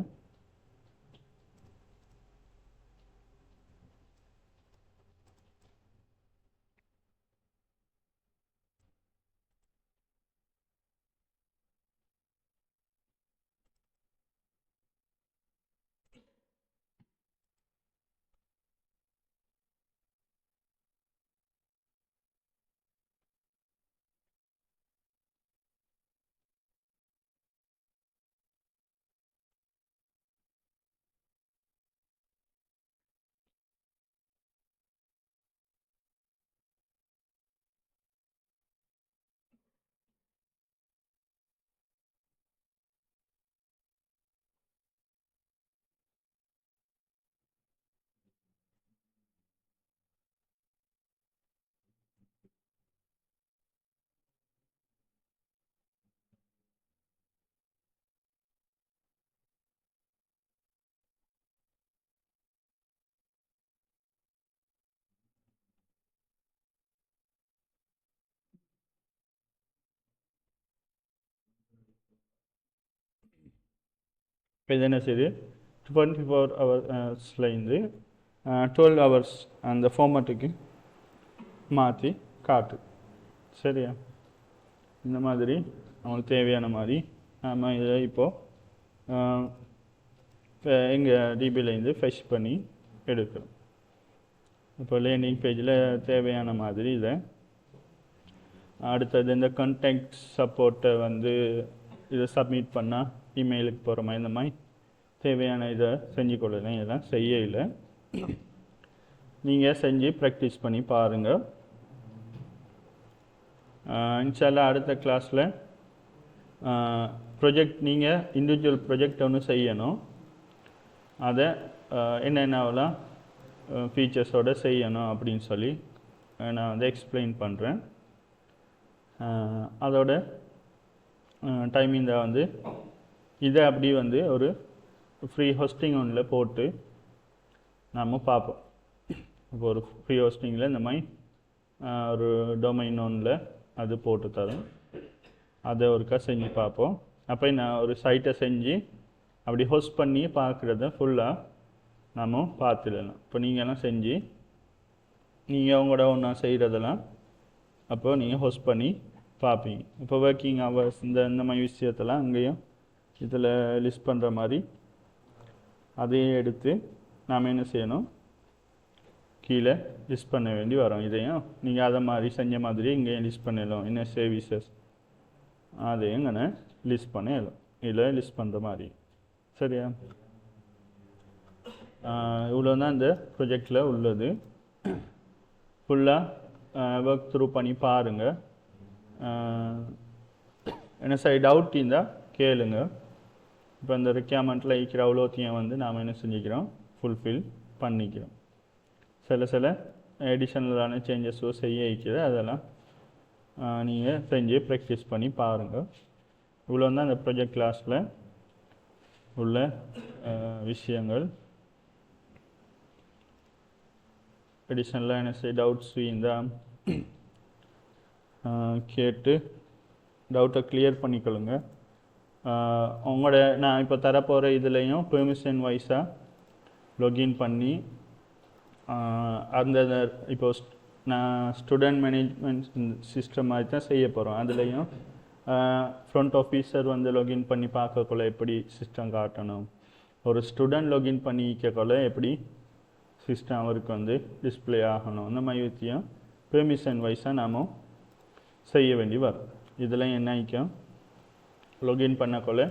இப்போ இது என்ன செய்யுது, 24 ஹவர்ஸ்லேருந்து 12 ஹவர்ஸ் அந்த ஃபார்மேட்டுக்கு மாற்றி காட்டு. சரியா? இந்த மாதிரி அவங்களுக்கு தேவையான மாதிரி நம்ம இதை இப்போது எங்கள் டிபியிலேருந்து ஃபெச் பண்ணி எடுக்கிறோம். இப்போ லேர்னிங் பேஜில் தேவையான மாதிரி இதை அடுத்தது இந்த கான்டாக்ட் சப்போர்ட்டை வந்து இதை சப்மிட் பண்ணால் இமெயிலுக்கு போகிற மாதிரி இந்த மாதிரி தேவையான இதை செஞ்சு கொள்ளலாம். இதெல்லாம் செய்யலை, நீங்கள் செஞ்சு ப்ராக்டிஸ் பண்ணி பாருங்கள். இன்ஷால்லா அடுத்த கிளாஸில் ப்ரொஜெக்ட் நீங்கள் இண்டிவிஜுவல் ப்ரொஜெக்ட் ஒன்று செய்யணும். அதை என்னென்னலாம் ஃபீச்சர்ஸோடு செய்யணும் அப்படின்னு சொல்லி நான் வந்து எக்ஸ்பிளைன் பண்ணுறேன். அதோட டைமிங் தான் வந்து இதை அப்படி வந்து ஒரு ஃப்ரீ ஹோஸ்டிங் ஒன்றில் போட்டு நாம் பார்ப்போம். அப்போ ஒரு ஃப்ரீ ஹோஸ்டிங்கில் இந்த மாதிரி ஒரு டொமைன் ஒன்றில் அது போட்டு தரும். அதை ஒருக்கா செஞ்சு பார்ப்போம். அப்போ நான் ஒரு சைட்டை செஞ்சு அப்படி ஹோஸ்ட் பண்ணி பார்க்குறத ஃபுல்லாக நம்ம பார்த்துடலாம். இப்போ நீங்கள்லாம் செஞ்சு நீங்கள் அவங்களோட ஒன்றா செய்கிறதெல்லாம் அப்போ நீங்கள் ஹோஸ்ட் பண்ணி பார்ப்பீங்க. இப்போ ஒர்க்கிங் ஹவர்ஸ் இந்த மாதிரி விஷயத்தெல்லாம் அங்கேயும் இதில் லிஸ்ட் பண்ணுற மாதிரி அதையும் எடுத்து நாம் என்ன செய்யணும், கீழே லிஸ்ட் பண்ண வேண்டி வரோம். இதையும் நீங்கள் அதை மாதிரி செஞ்ச மாதிரி இங்கேயும் லிஸ்ட் பண்ணிடலாம். என்ன சர்வீசஸ் அதையும் இங்கே லிஸ்ட் பண்ணிடலாம். இதில் லிஸ்ட் பண்ணுற மாதிரி. சரியா? இவ்வளோ தான் இந்த ப்ரொஜெக்டில் உள்ளது. ஃபுல்லாக ஒர்க் த்ரூ பண்ணி பாருங்கள். என்ன சரி டவுட் இருந்தால் கேளுங்க. இப்போ இந்த ரெக்யர்மெண்ட்டில் இருக்கிற அவ்வளோத்தையும் வந்து நாம் என்ன செஞ்சுக்கிறோம், ஃபுல்ஃபில் பண்ணிக்கிறோம். சில எடிஷனலான சேஞ்சஸோ செய்ய வைக்கிது, அதெல்லாம் நீங்கள் செஞ்சு ப்ராக்டிஸ் பண்ணி பாருங்கள். இவ்வளோ தான் இந்த ப்ராஜெக்ட் கிளாஸில் உள்ள விஷயங்கள். எடிஷனலாக என்ன செய்ய டவுட்ஸ் இருந்தால் கேட்டு டவுட்டை கிளியர் பண்ணிக்கொள்ளுங்க. உங்களோட நான் இப்போ தரப்போகிற இதுலேயும் பெர்மிஷன் வைஸாக லொகின் பண்ணி அந்த இப்போ நான் ஸ்டூடெண்ட் மேனேஜ்மெண்ட் சிஸ்டம் மாதிரி தான் செய்ய போகிறோம். அதுலேயும் ஃப்ரண்ட் ஆஃபீஸர் வந்து லொகின் பண்ணி பார்க்கக்குள்ள எப்படி சிஸ்டம் காட்டணும், ஒரு ஸ்டூடெண்ட் லொகின் பண்ணிக்கக்குள்ள எப்படி சிஸ்டம் அவருக்கு வந்து டிஸ்பிளே ஆகணும், அந்த மாதிரி விஷயம் பெர்மிஷன் வைஸாக நாம் செய்ய வேண்டி வரும். இதில் என்ன ஆகிக்கும், லொகின் பண்ணக்குள்ள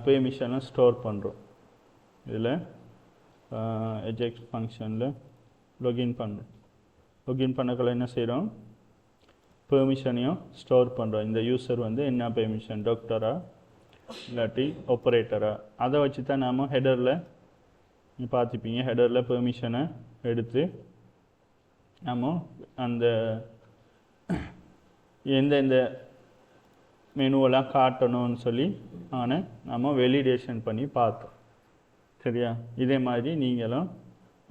பெர்மிஷனை ஸ்டோர் பண்ணுறோம். இதில் எஜெக்ட் ஃபங்க்ஷனில் லொகின் பண்ணுறோம். லொகின் பண்ணக்குள்ள என்ன செய்கிறோம், பெர்மிஷனையும் ஸ்டோர் பண்ணுறோம். இந்த யூசர் வந்து என்ன பெர்மிஷன், டாக்டரா இல்லாட்டி ஆப்ரேட்டரா, அதை வச்சு தான் நாம் ஹெடரில் பார்த்துப்பீங்க. ஹெடரில் பெர்மிஷனை எடுத்து நம்ம அந்த எந்தெந்த மெனுவெல்லாம் காட்டணும்னு சொல்லி ஆனால் நம்ம வெலிடேஷன் பண்ணி பார்த்தோம். சரியா? இதே மாதிரி நீங்களும்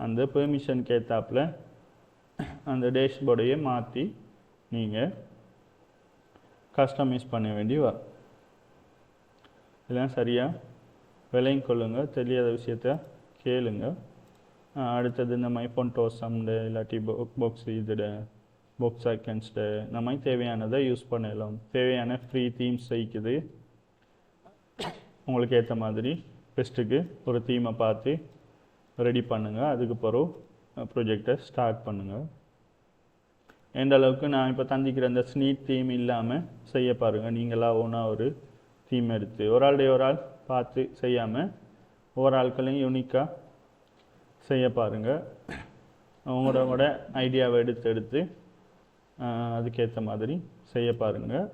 அந்த பெர்மிஷனுக்கு ஏற்றாப்புல அந்த டேஷ்போர்டையே மாற்றி நீங்கள் கஸ்டமைஸ் பண்ண வேண்டி வரும். இதெல்லாம் சரியாக விலையும் கொள்ளுங்கள். தெரியாத விஷயத்த கேளுங்க. அடுத்தது இந்த மாதிரி ஃபோன்டோசம்டு இல்லாட்டி பாக்ஸ் இதோட பாக்ஸ் ஐக்கன்ஸ்டு இந்த மாதிரி தேவையானதை யூஸ் பண்ணலாம். தேவையான ஃப்ரீ தீம்ஸ் செய்யுது. உங்களுக்கு ஏற்ற மாதிரி பெஸ்ட்டுக்கு ஒரு தீமை பார்த்து ரெடி பண்ணுங்கள். அதுக்கு பிறகு ப்ரொஜெக்டை ஸ்டார்ட் பண்ணுங்கள். எந்த அளவுக்கு நான் இப்போ தந்திக்கிற அந்த ஸ்னீட் தீம் இல்லாமல் செய்ய பாருங்கள். நீங்களாக ஒன்றா ஒரு தீம் எடுத்து ஒரு ஆள் பார்த்து செய்யாமல் ஒவ்வொரு ஆட்களையும் யூனிக்காக செய்ய பாருங்கள். உங்களோட ஐடியாவை எடுத்து அதுக்கேற்ற மாதிரி செய்ய பாருங்கள்.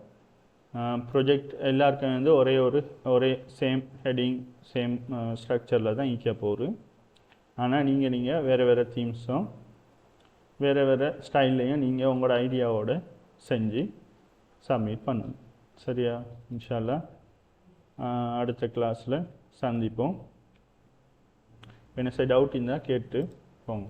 ப்ரொஜெக்ட் எல்லாருக்கும் வந்து ஒரே சேம் ஹெட்டிங் சேம் ஸ்ட்ரக்சரில் தான் ஈக்க போகுது. ஆனால் நீங்கள் வேறு தீம்ஸும் வேறு ஸ்டைல்லையும் நீங்கள் உங்களோட ஐடியாவோடு செஞ்சு சப்மிட் பண்ணுங்க. சரியா? இன்ஷா அல்லாஹ் அடுத்த கிளாஸில் சந்திப்போம். என்ன டவுட் இருந்தால் கேட்டு போங்க.